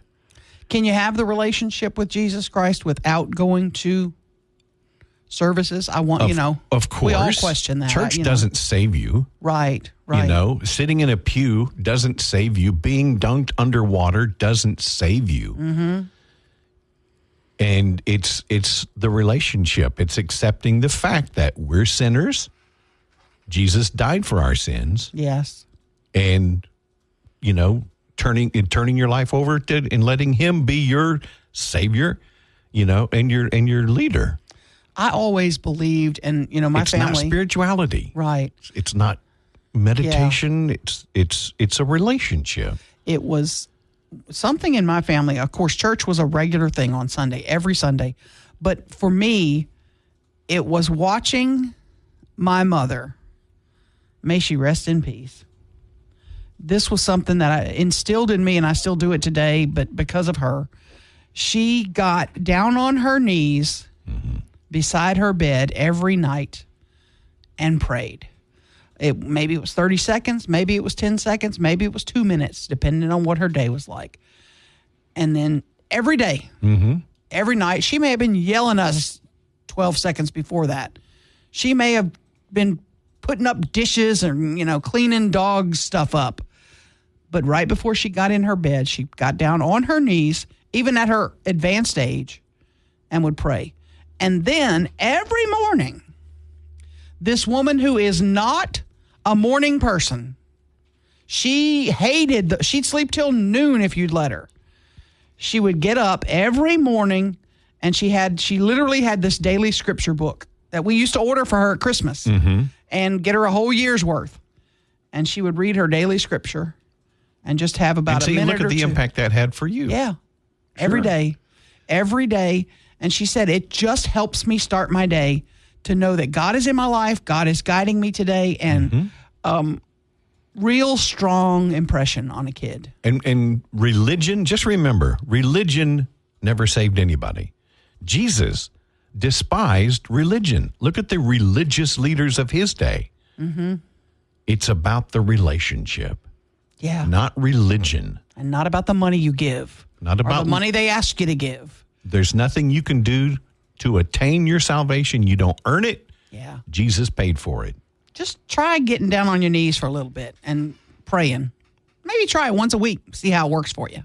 Can you have the relationship with Jesus Christ without going to services? Of course. We all question that. Church doesn't save you. Right. Sitting in a pew doesn't save you. Being dunked underwater doesn't save you. And it's the relationship. It's accepting the fact that we're sinners. Jesus died for our sins. Yes. And, turning your life over to and letting him be your savior, and your leader. I always believed, and my it's family. It's not spirituality, right? It's not meditation. Yeah. It's a relationship. It was something in my family. Of course, church was a regular thing on Sunday, every Sunday. But for me, it was watching my mother. May she rest in peace. This was something that I instilled in me, and I still do it today, but because of her, she got down on her knees beside her bed every night and prayed. Maybe it was 30 seconds, maybe it was 10 seconds, maybe it was 2 minutes, depending on what her day was like. And then every day, every night, she may have been yelling at us 12 seconds before that. She may have been putting up dishes and, cleaning dog stuff up. But right before she got in her bed, she got down on her knees, even at her advanced age, and would pray. And then every morning, this woman who is not a morning person, she'd sleep till noon if you'd let her. She would get up every morning, and she literally had this daily scripture book that we used to order for her at Christmas and get her a whole year's worth. And she would read her daily scripture and just have about a minute or two. Look at the impact that had for you. Yeah. Sure. Every day. And she said, it just helps me start my day to know that God is in my life. God is guiding me today. And real strong impression on a kid. And religion, just remember, religion never saved anybody. Jesus despised religion. Look at the religious leaders of his day. It's about the relationship. Yeah. Not religion. And not about the money you give. Not about the money they ask you to give. There's nothing you can do to attain your salvation. You don't earn it. Yeah. Jesus paid for it. just try getting down on your knees for a little bit and praying. Maybe try it once a week. See how it works for you.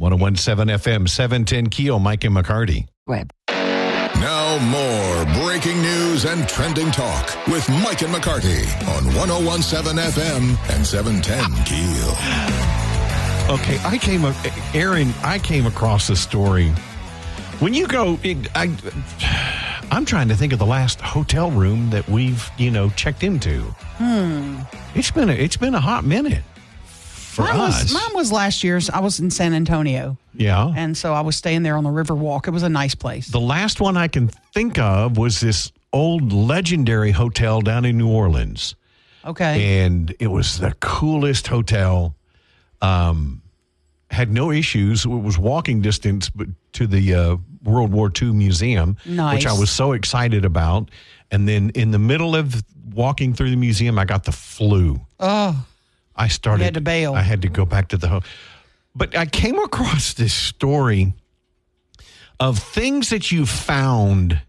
101.7 FM, 710 KEEL, Mike and McCarty. Now more breaking news and trending talk with Mike and McCarty on 101.7 FM and 710 KEEL. Okay, I came across a story. When you go, I'm trying to think of the last hotel room that we've, checked into. It's been a hot minute for us. Mine was last year's. I was in San Antonio. Yeah. And so I was staying there on the Riverwalk. It was a nice place. The last one I can think of was this old legendary hotel down in New Orleans. Okay. And it was the coolest hotel. Had no issues. It was walking distance to the World War II museum, nice. Which I was so excited about. And then in the middle of walking through the museum, I got the flu. Oh. I started. You had to bail. I had to go back to the hotel. But I came across this story of things that you found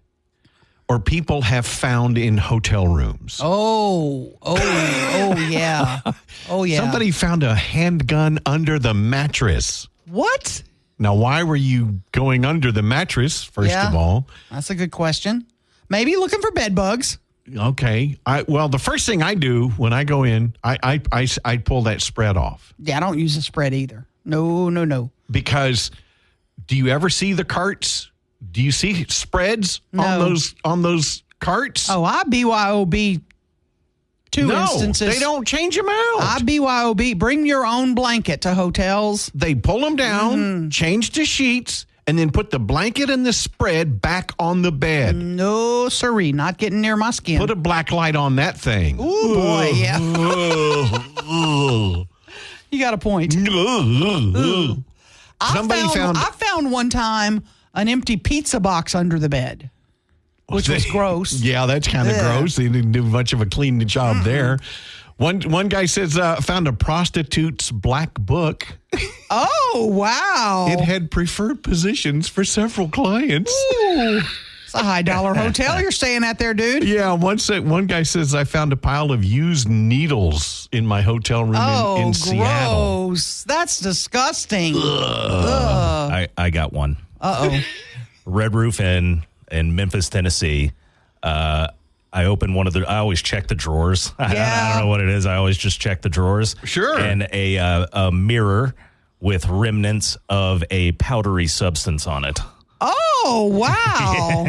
or people have found in hotel rooms. Oh, yeah. Oh, yeah. Somebody found a handgun under the mattress. What? Now, why were you going under the mattress, first of all? That's a good question. Maybe looking for bed bugs. Okay. Well, the first thing I do when I go in, I pull that spread off. Yeah, I don't use a spread either. No. Because do you ever see the carts? Do you see spreads on those carts? Oh, I BYOB two instances. They don't change them out. I BYOB. Bring your own blanket to hotels. They pull them down, change the sheets, and then put the blanket and the spread back on the bed. No, sirree. Not getting near my skin. Put a black light on that thing. Ooh, boy, yeah. You got a point. I found one time an empty pizza box under the bed, which was gross. Yeah, that's kind of gross. They didn't do much of a cleaning job there. One guy says found a prostitute's black book. Oh, wow. It had preferred positions for several clients. Ooh. It's a high-dollar hotel you're staying at there, dude. Yeah, one guy says, I found a pile of used needles in my hotel room in Seattle. Gross. That's disgusting. I got one. Uh-oh. Red Roof Inn in Memphis, Tennessee. I open one of the. I always check the drawers. I don't know what it is. I always just check the drawers. Sure. And a mirror with remnants of a powdery substance on it. Oh, wow.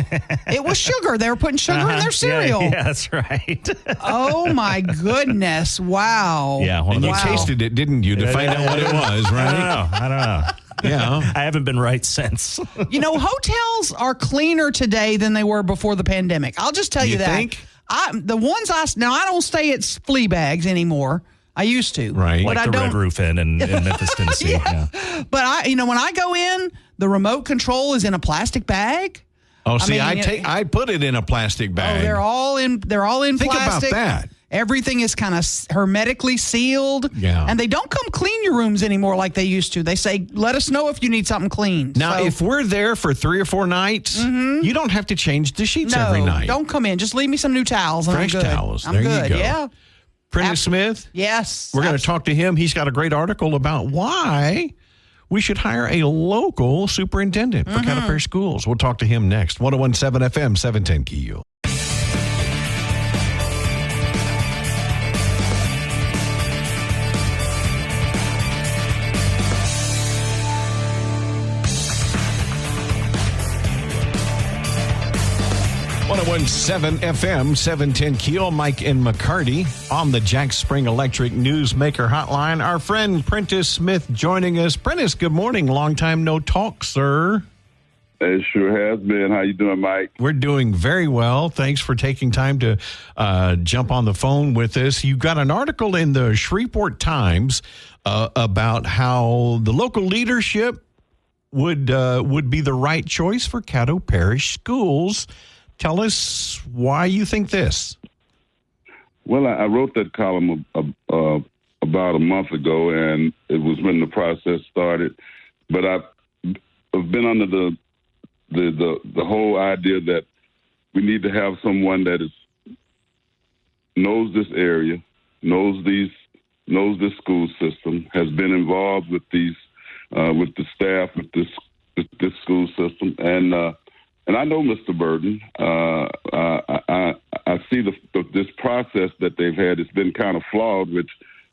It was sugar. They were putting sugar in their cereal. Yeah, that's right. Oh, my goodness. Wow. Yeah. And you tasted it, didn't you, to find out what it was, right? I don't know. Yeah. I haven't been right since. Hotels are cleaner today than they were before the pandemic. I'll just tell you that. Think? I don't stay at flea bags anymore. I used to. Right. Like the Red Roof Inn in Memphis, Tennessee. Yeah. But when I go in, the remote control is in a plastic bag. Oh, see, I put it in a plastic bag. Oh, they're all in Think plastic. about that. Everything is kind of hermetically sealed. Yeah. And they don't come clean your rooms anymore like they used to. They say, let us know if you need something cleaned. Now, if we're there for 3 or 4 nights, you don't have to change the sheets every night. Don't come in. Just leave me some new towels. Fresh I'm good. towels. I'm There good. you go. Yeah. Prentice Smith? Yes. We're going to talk to him. He's got a great article about why we should hire a local superintendent for Cattle Parish Schools. We'll talk to him next. 101.7 FM, 710 KEEL. .7 FM, 710 KEEL, Mike and McCarty on the Jack Spring Electric Newsmaker Hotline. Our friend Prentice Smith joining us. Prentice, good morning. Long time no talk, sir. It sure has been. How you doing, Mike? We're doing very well. Thanks for taking time to jump on the phone with us. You got an article in the Shreveport Times about how the local leadership would be the right choice for Caddo Parish Schools. Tell us why you think this. Well, I wrote that column about a month ago, and it was when the process started. But I've been under the whole idea that we need to have someone that is knows this area, knows this school system, has been involved with these, with the staff, with this school system, and I know Mr. Burton. I see this process that they've had. It's been kind of flawed, which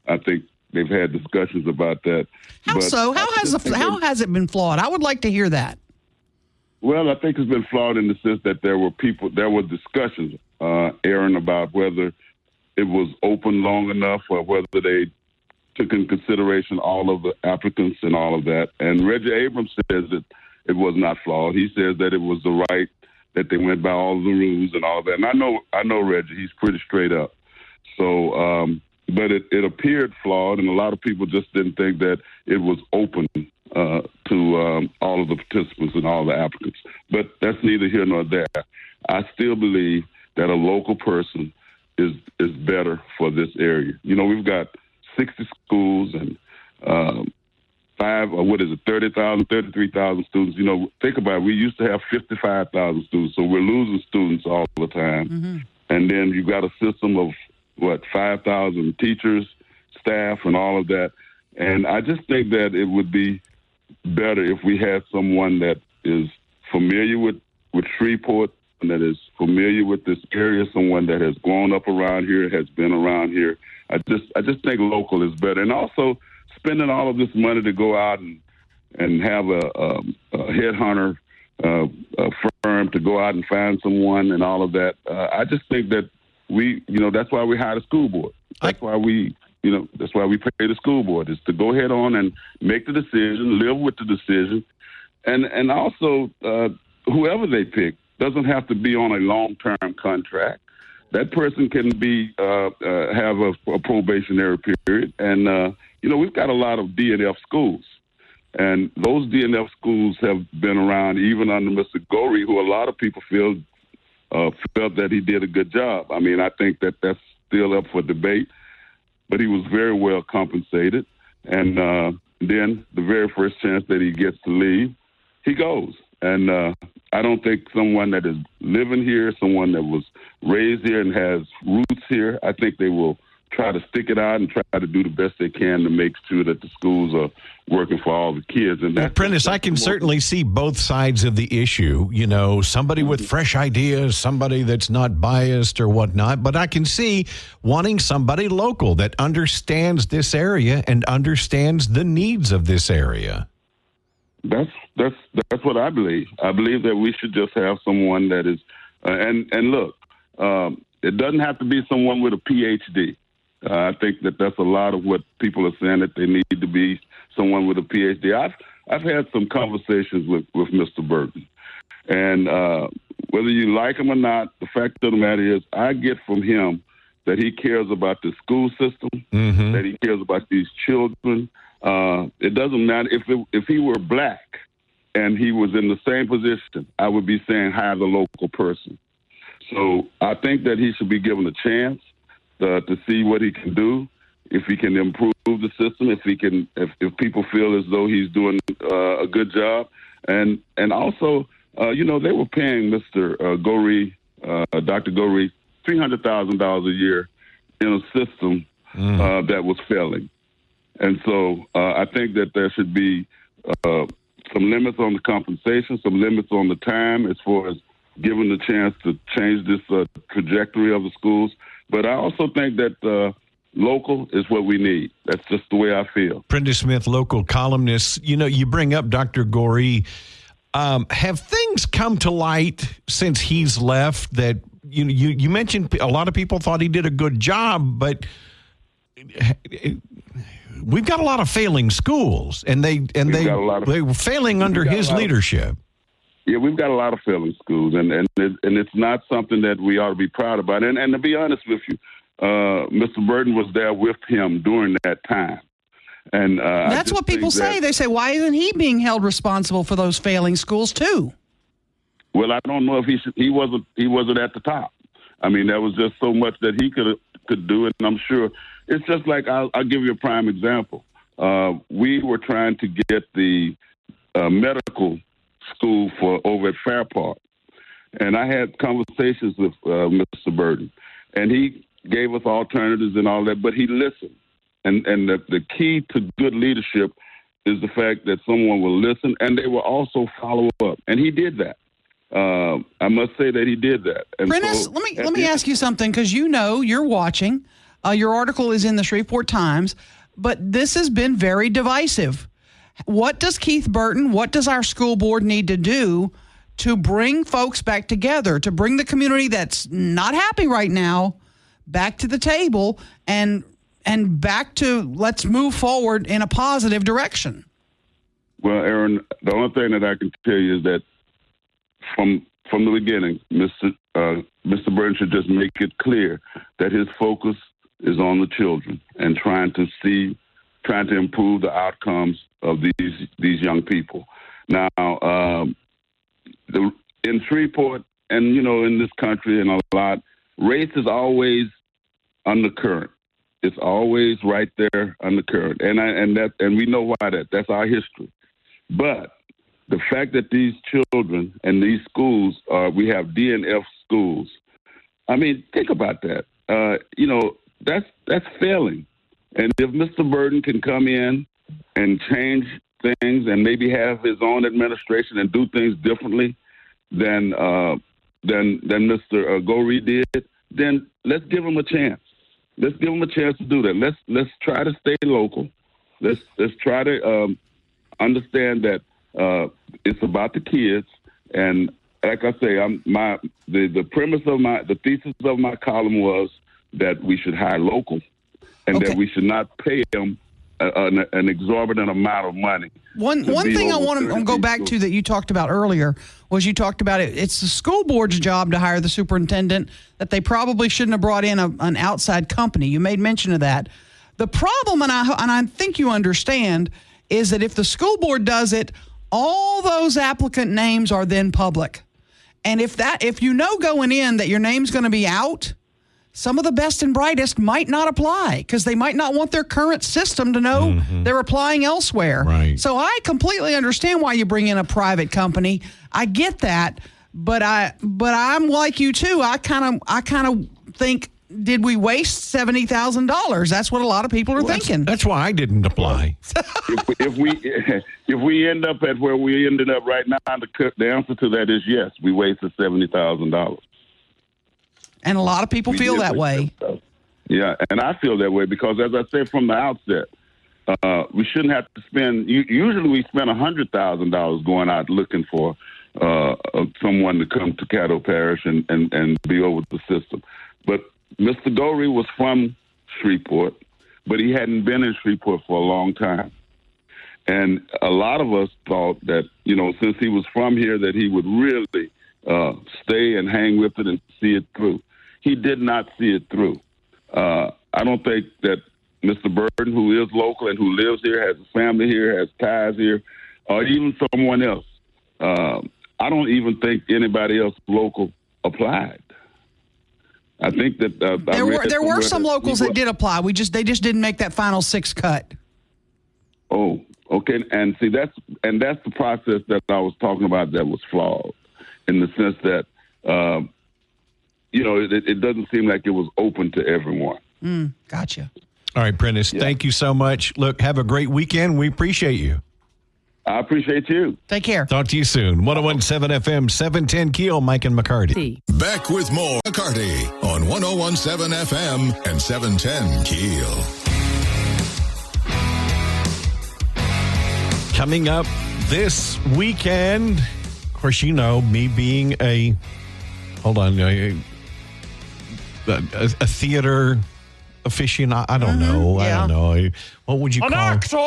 I think they've had discussions about that. How so? How has it been flawed? I would like to hear that. Well, I think it's been flawed in the sense that there were discussions, Aaron, about whether it was open long enough or whether they took in consideration all of the applicants and all of that. And Reggie Abrams says that it was not flawed. He says that it was the right, that they went by all of the rules and all of that. And I know Reggie. He's pretty straight up. So, but it appeared flawed, and a lot of people just didn't think that it was open to all of the participants and all the applicants. But that's neither here nor there. I still believe that a local person is better for this area. You know, we've got 60 schools and 33,000 students. You know, think about it. We used to have 55,000 students, so we're losing students all the time. Mm-hmm. And then you've got a system of, 5,000 teachers, staff, and all of that. And I just think that it would be better if we had someone that is familiar with Shreveport and that is familiar with this area, someone that has grown up around here, has been around here. I just think local is better. And also spending all of this money to go out and have a headhunter firm to go out and find someone and all of that. I just think that that's why we hired a school board. That's why we pay the school board, is to go ahead on and make the decision, live with the decision. And also, whoever they pick doesn't have to be on a long-term contract. That person can have a probationary period. And, we've got a lot of DNF schools. And those DNF schools have been around even under Mr. Gorey, who a lot of people felt that he did a good job. I mean, I think that that's still up for debate, but he was very well compensated. And then the very first chance that he gets to leave, he goes. And I don't think someone that is living here, someone that was raised here and has roots here, I think they will try to stick it out and try to do the best they can to make sure that the schools are working for all the kids. And Prentice, I can certainly see both sides of the issue. You know, somebody with fresh ideas, somebody that's not biased or whatnot. But I can see wanting somebody local that understands this area and understands the needs of this area. That's what I believe. I believe that we should just have someone that is, and look, it doesn't have to be someone with a PhD. I think that that's a lot of what people are saying, that they need to be someone with a PhD. I've had some conversations with Mr. Burton, and whether you like him or not, the fact of the matter is I get from him that he cares about the school system, mm-hmm. that he cares about these children. It doesn't matter if he were black and he was in the same position, I would be saying hire the local person. So I think that he should be given a chance to see what he can do, if he can improve the system, if people feel as though he's doing a good job, and also, they were paying Mr. Gorey, Dr. Gorey, $300,000 a year in a system that was failing, and so I think that there should be some limits on the compensation, some limits on the time as far as given the chance to change this trajectory of the schools. But I also think that local is what we need. That's just the way I feel. Prentice Smith, local columnist. You know, you bring up Dr. Gorey. Have things come to light since he's left that you mentioned a lot of people thought he did a good job, but we've got a lot of failing schools, and they were failing under his leadership. Yeah, we've got a lot of failing schools, and it's not something that we ought to be proud about. And to be honest with you, Mr. Burton was there with him during that time. And that's what people say. They say, why isn't he being held responsible for those failing schools too? Well, I don't know if he wasn't at the top. I mean, there was just so much that he could do, and I'm sure it's just like I'll give you a prime example. We were trying to get the medical school over at Fair Park, and I had conversations with Mr. Burton, and he gave us alternatives and all that, but he listened. And the key to good leadership is the fact that someone will listen and they will also follow up. And he did that. I must say that he did that. And Prentice, let me ask you something, because you're watching. Your article is in the Shreveport Times, but this has been very divisive. What does Keith Burton, what does our school board need to do to bring folks back together, to bring the community that's not happy right now back to the table and back to let's move forward in a positive direction? Well, Aaron, the only thing that I can tell you is that from the beginning, Mr. Burton should just make it clear that his focus is on the children and trying to improve the outcomes of these young people. Now, in Shreveport and, in this country and a lot, race is always undercurrent. It's always right there undercurrent. And we know why that's our history. But the fact that these children and these schools, we have DNF schools. I mean, think about that. That's failing. And if Mr. Burton can come in and change things and maybe have his own administration and do things differently than Mr. Goree did, then let's give him a chance. Let's give him a chance to do that. Let's try to stay local. Let's try to understand that it's about the kids. And like I say, the premise of the thesis of my column was that we should hire local, and that we should not pay them an exorbitant amount of money. One thing I want to go back to that you talked about earlier was you talked about it's the school board's job to hire the superintendent, that they probably shouldn't have brought in an outside company. You made mention of that. The problem, and I think you understand, is that if the school board does it, all those applicant names are then public. And if going in that your name's going to be out, some of the best and brightest might not apply because they might not want their current system to know they're applying elsewhere. Right. So I completely understand why you bring in a private company. I get that, but I'm like you too. I kind of think, did we waste $70,000? That's what a lot of people are thinking. That's why I didn't apply. if we end up at where we ended up right now, the answer to that is yes. We wasted $70,000. And a lot of people feel that way. Yeah, and I feel that way because, as I said from the outset, we shouldn't have to spend. Usually, we spend $100,000 going out looking for someone to come to Caddo Parish and be over the system. But Mr. Goree was from Shreveport, but he hadn't been in Shreveport for a long time. And a lot of us thought that, since he was from here, that he would really stay and hang with it and see it through. He did not see it through. I don't think that Mr. Burton, who is local and who lives here, has a family here, has ties here, or even someone else. I don't even think anybody else local applied. I think that there were some locals that did apply. They just didn't make that final 6 cut. Oh, okay. And see, that's the process that I was talking about that was flawed, in the sense that it doesn't seem like it was open to everyone. Gotcha. All right, Prentice, thank you so much. Look, have a great weekend. We appreciate you. I appreciate you. Take care. Talk to you soon. 101.7 FM, 710 KEEL, Mike and McCarty. Back with more McCarty on 101.7 FM and 710 KEEL. Coming up this weekend, of course, me being a theater aficionado. I don't know. Yeah. I don't know. What would you call an actor?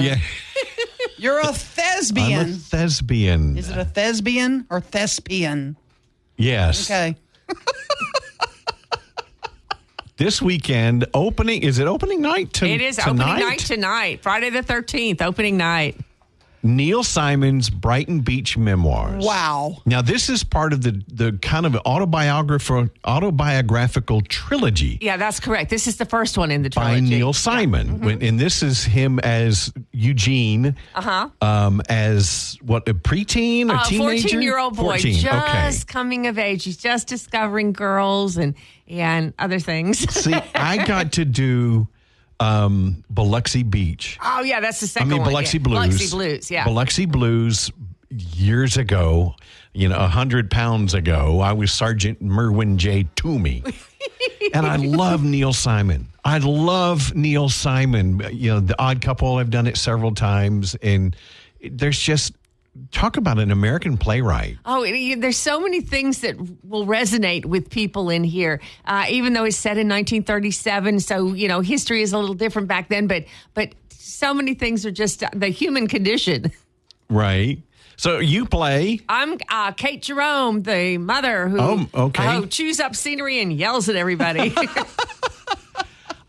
Yeah. You're a thespian. I'm a thespian. Is it a thespian or thespian? Yes. Okay. This weekend, is it opening night tonight? It is opening night tonight, Friday the 13th, opening night. Neil Simon's Brighton Beach Memoirs. Wow. Now, this is part of the kind of autobiographical trilogy. Yeah, that's correct. This is the first one in the trilogy. By Neil Simon. Yeah. Mm-hmm. And this is him as Eugene. As what, a preteen, a teenager? 14-year-old boy, just coming of age. He's just discovering girls and other things. See, I got to do Biloxi Beach. Oh, yeah, that's the second one. Biloxi Blues. Biloxi Blues, yeah. Biloxi Blues years ago, 100 pounds ago, I was Sergeant Merwin J. Toomey. And I love Neil Simon. I love Neil Simon. The Odd Couple, I've done it several times. And there's just, talk about an American playwright. Oh, there's so many things that will resonate with people in here, even though it's set in 1937. So, history is a little different back then, but so many things are just the human condition. Right. So you play. I'm Kate Jerome, the mother who chews up scenery and yells at everybody.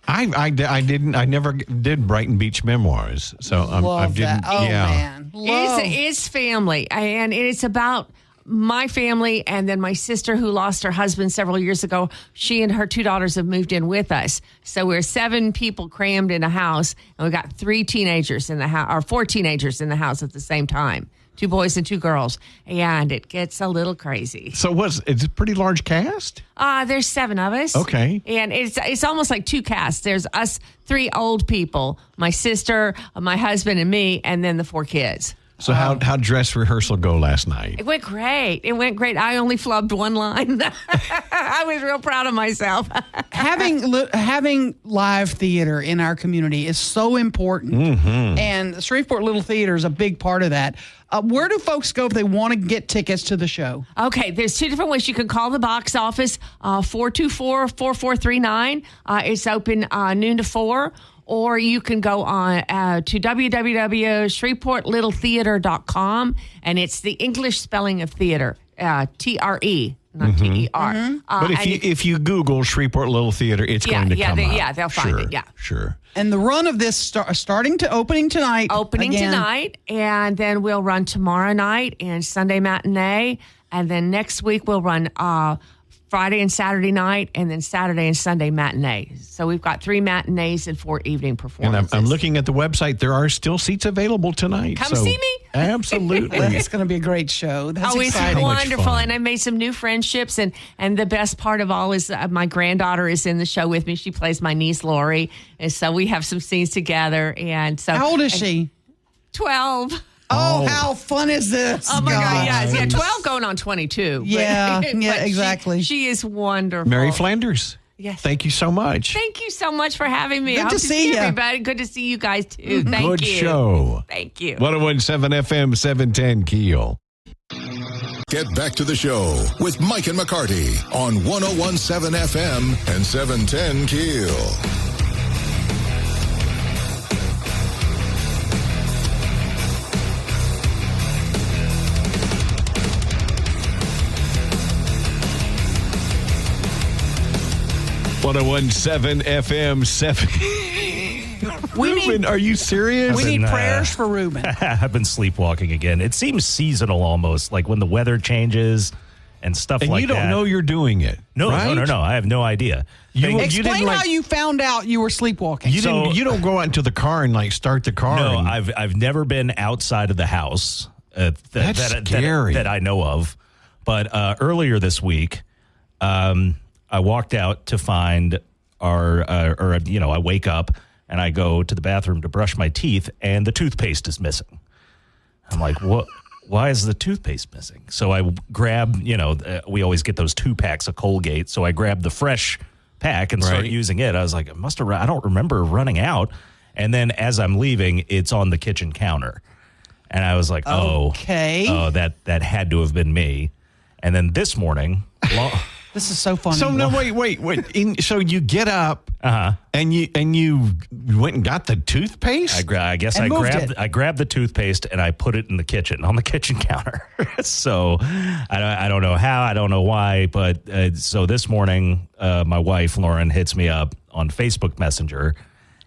I never did Brighton Beach Memoirs, so I didn't. That. Oh, man. It's family, and it's about my family, and then my sister who lost her husband several years ago. She and her 2 daughters have moved in with us, so we're 7 people crammed in a house, and we got 3 teenagers in the house, or 4 teenagers in the house at the same time. 2 boys and 2 girls, and it gets a little crazy. So it's a pretty large cast? There's 7 of us. Okay. And it's almost like 2 casts. There's us 3 old people, my sister, my husband, and me, and then the 4 kids. So how'd dress rehearsal go last night? It went great. I only flubbed 1 line. I was real proud of myself. Having live theater in our community is so important. Mm-hmm. And Shreveport Little Theater is a big part of that. Where do folks go if they want to get tickets to the show? Okay, there's 2 different ways. You can call the box office, 424-4439. It's open noon to 4. Or you can go on to www.shreveportlittletheater.com, and it's the English spelling of theater, T-R-E, not T-E-R. Mm-hmm. But if you Google Shreveport Little Theater, it's going to come up. They'll find it, yeah. Sure. And the run of this opening tonight. Tonight, and then we'll run tomorrow night and Sunday matinee, and then next week we'll run Friday and Saturday night, and then Saturday and Sunday matinee. So we've got 3 matinees and 4 evening performances. And I'm looking at the website. There are still seats available tonight. Come see me. Absolutely. It's going to be a great show. That's exciting. It's wonderful. And I made some new friendships. And the best part of all is my granddaughter is in the show with me. She plays my niece, Lori. And so we have some scenes together. And so, how old is she? 12. Oh, how fun is this? Oh, my God, yes. Yeah, 12 going on 22. Yeah, but exactly. She is wonderful. Mary Flanders. Yes. Thank you so much. Thank you so much for having me. Good to see you. Everybody. Good to see you guys, too. Thank you. Good show. Thank you. 101.7 FM, 710 KEEL. Get back to the show with Mike and McCarty on 101.7 FM and 710 KEEL. .101.7 FM 7. Ruben, are you serious? We need prayers for Ruben. I've been sleepwalking again. It seems seasonal almost, like when the weather changes and stuff like that. And you don't know you're doing it. No, right? no. I have no idea. Explain how you found out you were sleepwalking. You don't go out into the car and start the car. No, I've never been outside of the house. That's scary. That I know of. But earlier this week, I walked out to find I wake up and I go to the bathroom to brush my teeth and the toothpaste is missing. I'm like, what? Why is the toothpaste missing? So I grab, we always get those 2 packs of Colgate. So I grabbed the fresh pack and start using it. I was like, I don't remember running out. And then as I'm leaving, it's on the kitchen counter. And I was like, okay. That had to have been me. And then this morning, this is so funny. So no, wait. So you get up, and you went and got the toothpaste. I grabbed the toothpaste and I put it in the kitchen on the kitchen counter. So I don't know how, I don't know why, but so this morning, my wife Lauren hits me up on Facebook Messenger,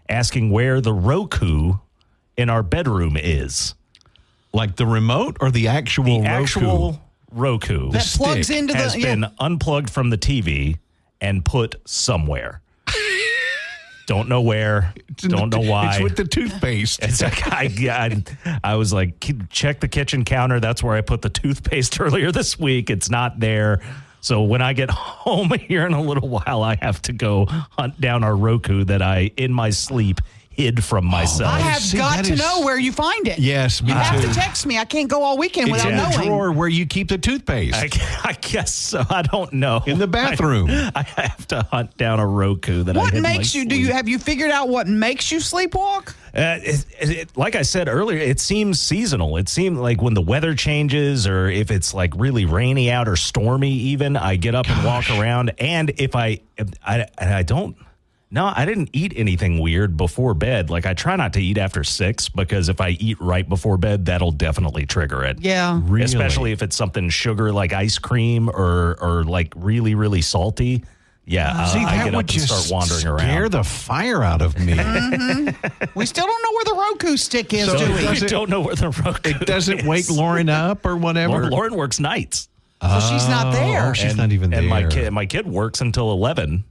asking where the Roku in our bedroom is. Like the remote or the actual The Roku? actual Roku That plugs stick into has the. been unplugged from the TV and put somewhere. Don't know where. Don't know why. It's with the toothpaste. It's like I was like, check the kitchen counter. That's where I put the toothpaste earlier this week. It's not there. So when I get home here in a little while, I have to go hunt down our Roku that I, in my sleep, hid from myself. I have See, got that to is- know where you find it. Yes, me You have too. to text me. I can't go all weekend It's without in the knowing. Drawer where you keep the toothpaste. I guess so. I don't know. In the bathroom. I have to hunt down a Roku that I What hid in my makes you? sleep. Have you figured out what makes you sleepwalk? Like I said earlier, it seems seasonal. It seems like when the weather changes, or if it's like really rainy out or stormy, even I get up and walk around. And if I don't. No, I didn't eat anything weird before bed. Like I try not to eat after 6 because if I eat right before bed, that'll definitely trigger it. Yeah. Really? Especially if it's something sugar like ice cream or like really, really salty. Yeah, See, I that get would up and just start wandering scare around. the fire out of me. We still don't know where the Roku stick is, So do we? does We it- don't know where the Roku It doesn't wake is. Lauren up or whatever. Lauren works nights. So she's not there. Oh, she's not even there. And my kid works until 11.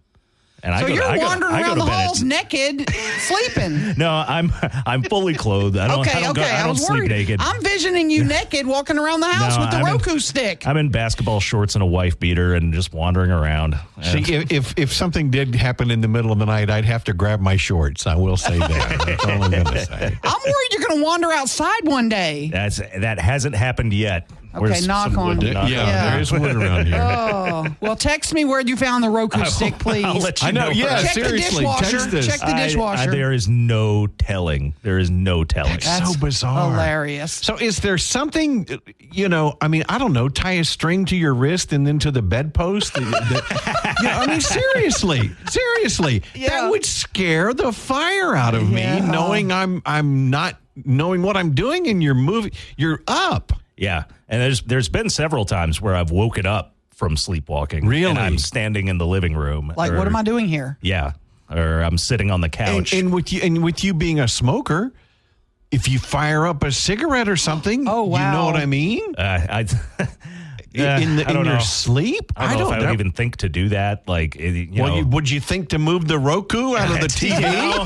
And So you're wandering I go around to the bed at- halls naked, sleeping. No, I'm fully clothed. I don't I don't was sleep worried. naked. I'm visioning you naked walking around the house No, with the I'm in- Roku stick. I'm in basketball shorts and a wife beater and just wandering around. See, if something did happen in the middle of the night, I'd have to grab my shorts. I will say that. That's all I'm going to say. I'm worried you're going to wander outside one day. That hasn't happened yet. Okay, Where's knock some on wood to wood. knock Yeah, on? Yeah. there is wood around here. Oh, well, text me where you found the Roku stick, please. I'll let you I know, know. yeah, Check seriously, the dishwasher. text us. Check the dishwasher. There is no telling. There is no telling. That's so bizarre. hilarious. So is there something, I don't know, tie a string to your wrist and then to the bedpost? Seriously, Yeah. that would scare the fire out of Yeah. me, knowing I'm not knowing what I'm doing and you're up. Yeah, and there's been several times where I've woken up from sleepwalking. Really? And I'm standing in the living room. Like, what am I doing here? Yeah, or I'm sitting on the couch. And with you being a smoker, if you fire up a cigarette or something, Oh, wow. you know what I mean? I in don't your know. sleep? I don't know if I would even think to do that. Like, would you think to move the Roku out of the TV? No,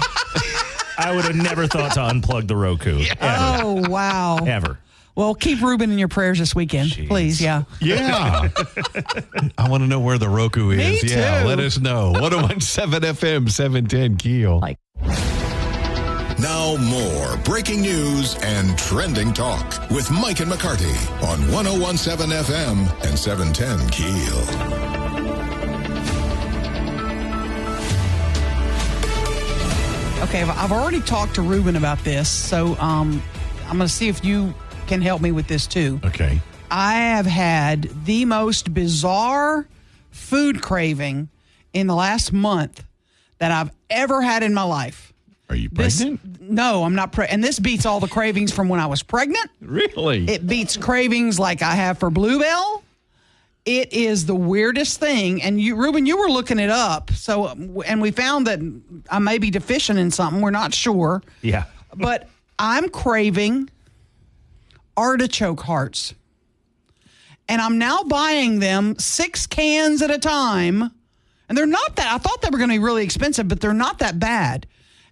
I would have never thought to unplug the Roku. Oh, wow. Ever. Well, keep Ruben in your prayers this weekend, Jeez. please. Yeah. Yeah. I want to know where the Roku is. Me Yeah, too. let us know. 101.7 FM, 710 Keel. Now more breaking news and trending talk with Mike and McCarty on 101.7 FM and 710 Keel. Okay, I've already talked to Ruben about this, so I'm going to see if you can help me with this too. Okay. I have had the most bizarre food craving in the last month that I've ever had in my life. Are you pregnant? No, I'm not pregnant. And this beats all the cravings from when I was pregnant. Really? It beats cravings like I have for Bluebell. It is the weirdest thing. And you, Ruben, you were looking it up. So, and we found that I may be deficient in something. We're not sure. Yeah. But I'm craving artichoke hearts. And I'm now buying them 6 cans at a time. And they're not that, I thought they were going to be really expensive, but they're not that bad.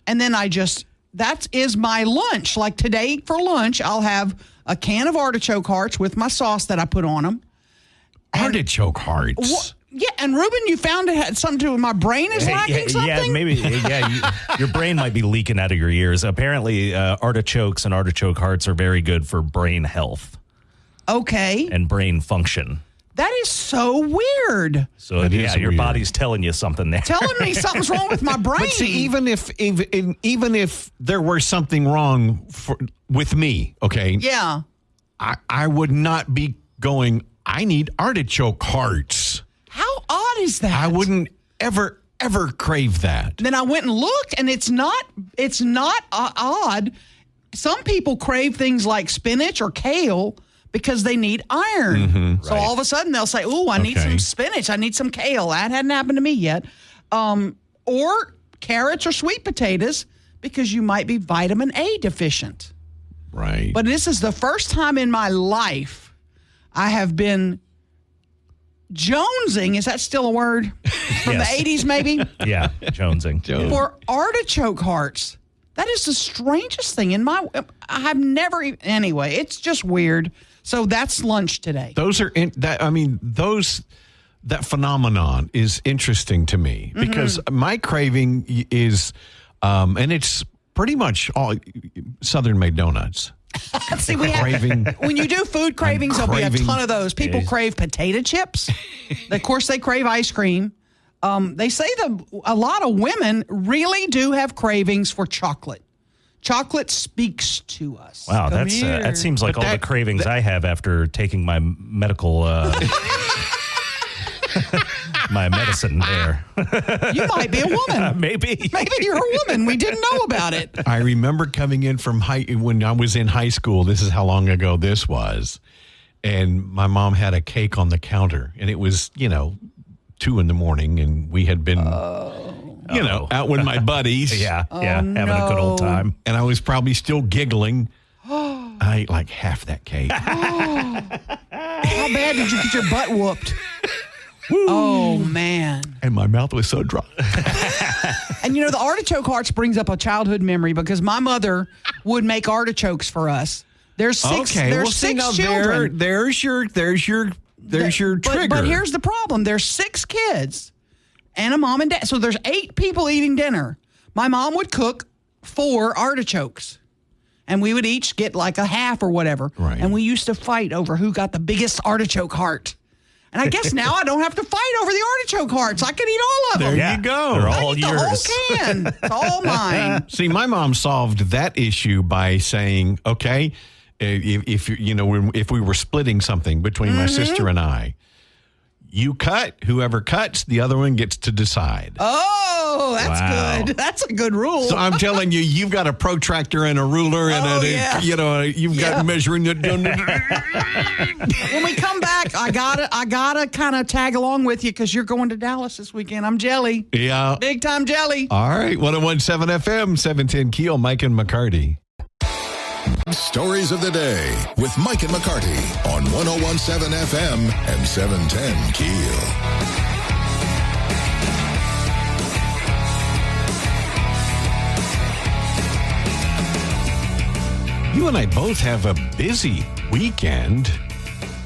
And then that is my lunch. Like today for lunch, I'll have a can of artichoke hearts with my sauce that I put on them. Artichoke hearts. Yeah, and Ruben, you found it had something to do with my brain is lacking something? Yeah, maybe. Yeah, your brain might be leaking out of your ears. Apparently, artichokes and artichoke hearts are very good for brain health Okay. and brain function. That is so weird. So That is your weird. body's telling you something there. Telling me something's wrong with my brain. But see, even if there were something wrong with me, okay, Yeah. I would not be going, I need artichoke hearts. How odd is that? I wouldn't ever crave that. Then I went and looked, and it's not odd. Some people crave things like spinach or kale because they need iron. So all of a sudden they'll say, "Ooh, I need Okay. some spinach. I need some kale." That hadn't happened to me yet. Or carrots or sweet potatoes because you might be vitamin A deficient. Right. But this is the first time in my life I have been jonesing. Is that still a word? From Yes. the 80s, maybe? Yeah, jonesing. For artichoke hearts. That is the strangest thing in my. I've never. Anyway, it's just weird. So that's lunch today. Those are that phenomenon is interesting to me because my craving is, and it's pretty much all Southern made donuts. See, we have, when you do food cravings, there'll be a ton of those. People crave potato chips. Of course, they crave ice cream. They say a lot of women really do have cravings for chocolate. Chocolate speaks to us. Wow, that seems like all the cravings I have after taking my medical my medicine there. You might be a woman. Maybe you're a woman. We didn't know about it. I remember coming in from when I was in high school. This is how long ago this was. And my mom had a cake on the counter, and it was, 2 a.m, and we had been, out with my buddies. yeah, having a good old time. And I was probably still giggling. I ate like half that cake. How bad did you get your butt whooped? Oh, man. And my mouth was so dry. And, the artichoke hearts brings up a childhood memory because my mother would make artichokes for us. There's six children. There's your trigger. But here's the problem. There's 6 kids and a mom and dad. So there's 8 people eating dinner. My mom would cook 4 artichokes. And we would each get like a half or whatever. Right. And we used to fight over who got the biggest artichoke heart. And I guess now I don't have to fight over the artichoke hearts. I can eat all of them. There you go. They're I all eat the yours. whole can. It's all mine. See, my mom solved that issue by saying, okay, if we were splitting something between my sister and I, you cut, whoever cuts, the other one gets to decide. Oh, that's Wow. good. That's a good rule. So I'm telling you, you've got a protractor and a ruler and you've got measuring it. When we come back, I gotta kind of tag along with you because you're going to Dallas this weekend. I'm jelly. Yeah. Big time jelly. All right. 101.7 FM, 710 Keel, Mike and McCarty. Stories of the day with Mike and McCarty on 101.7 FM and 710 Keel. You and I both have a busy weekend.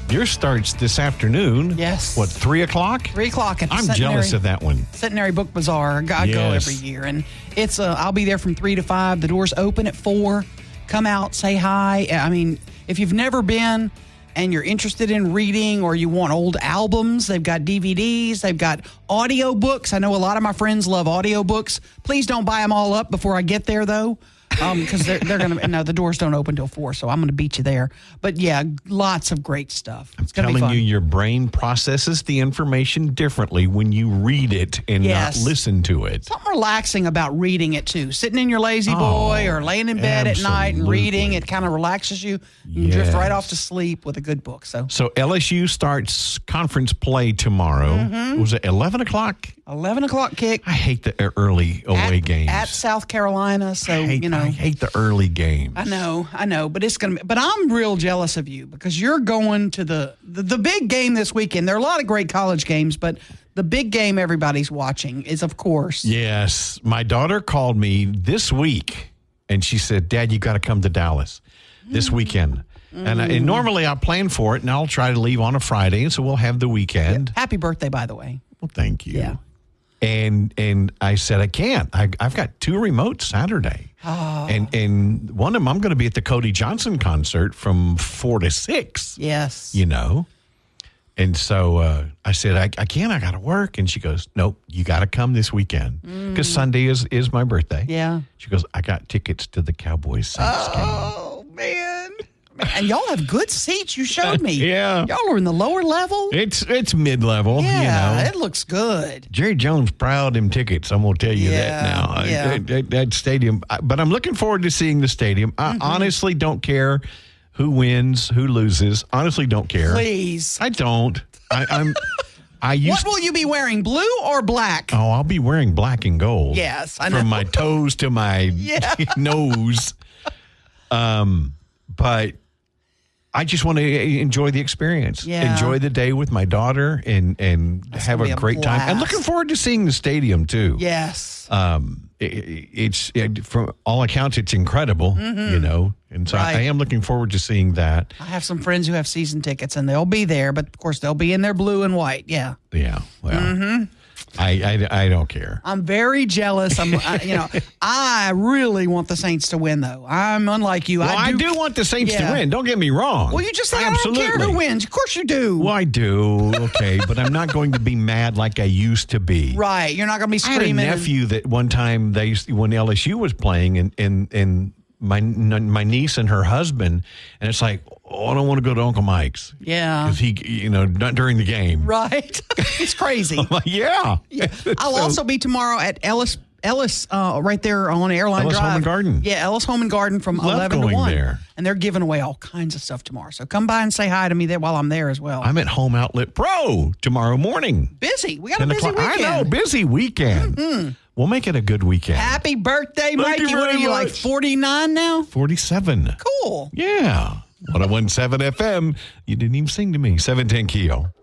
Yours starts this afternoon. Yes. What, 3 o'clock? 3 o'clock at the I'm jealous of that one. Centenary Book Bazaar. I go Yes. every year, and it's I'll be there from 3 to 5. The doors open at 4. Come out, say hi. I mean, if you've never been and you're interested in reading or you want old albums, they've got DVDs, they've got audio books. I know a lot of my friends love audio books. Please don't buy them all up before I get there, though. Because they're going to, no, the doors don't open till 4, so I'm going to beat you there. But yeah, lots of great stuff. It's going to be fun. Telling you, your brain processes the information differently when you read it and not listen to it. Something relaxing about reading it too. Sitting in your lazy boy or laying in bed at night and reading, it kind of relaxes you. You drift right off to sleep with a good book. So LSU starts conference play tomorrow. Was it 11 o'clock? 11 o'clock kick. I hate the early away games. At South Carolina, so I hate the early games. I know, but it's gonna. But I'm real jealous of you because you're going to the big game this weekend. There are a lot of great college games, but the big game everybody's watching is, of course. Yes, my daughter called me this week, and she said, "Dad, you got to come to Dallas this weekend." And normally I plan for it, and I'll try to leave on a Friday, and so we'll have the weekend. Happy birthday, by the way. Well, thank you. Yeah. And I said, I can't. I've got 2 remotes Saturday. Oh. And one of them, I'm going to be at the Cody Johnson concert from 4 to 6. Yes. And so I said, I can't. I got to work. And she goes, nope, you got to come this weekend because Sunday is my birthday. Yeah. She goes, I got tickets to the Cowboys Saints game. Oh, man. And y'all have good seats. You showed me. Yeah. Y'all are in the lower level. It's mid-level. Yeah, it looks good. Jerry Jones proud of them tickets. I'm going to tell you that now. Yeah. That stadium. But I'm looking forward to seeing the stadium. I honestly don't care who wins, who loses. Honestly don't care. Please. I don't. What will you be wearing, blue or black? Oh, I'll be wearing black and gold. Yes, I know. From my toes to my nose. but I just want to enjoy the experience. Yeah. Enjoy the day with my daughter and have a great time. I'm looking forward to seeing the stadium, too. Yes. It's from all accounts, it's incredible, you know, and so Right. I am looking forward to seeing that. I have some friends who have season tickets, and they'll be there, but of course they'll be in their blue and white. Yeah. Yeah, well, I don't care. I'm very jealous. I really want the Saints to win, though. I'm unlike you. Well, I do want the Saints to win. Don't get me wrong. Well, you just say, I don't care who wins. Of course you do. Well, I do. Okay, but I'm not going to be mad like I used to be. Right. You're not going to be screaming. I had a nephew that one time when LSU was playing, and my niece and her husband, and it's like, oh, I don't want to go to Uncle Mike's. Yeah. Because he, not during the game. Right. It's crazy. I'm like, yeah. I'll also be tomorrow at Ellis, right there on Airline Ellis Drive. Home and Garden. Yeah, Ellis Home and Garden from Love 11 to going 1. there. And they're giving away all kinds of stuff tomorrow. So come by and say hi to me there while I'm there as well. I'm at Home Outlet Pro tomorrow morning. Busy. We got a 10 busy o'clock. weekend. I know, busy weekend. We'll make it a good weekend. Happy birthday, Thank Mikey. you What are very you, like much. 49 now? 47. Cool. Yeah. 101.7 FM. You didn't even sing to me. 710 KEEL.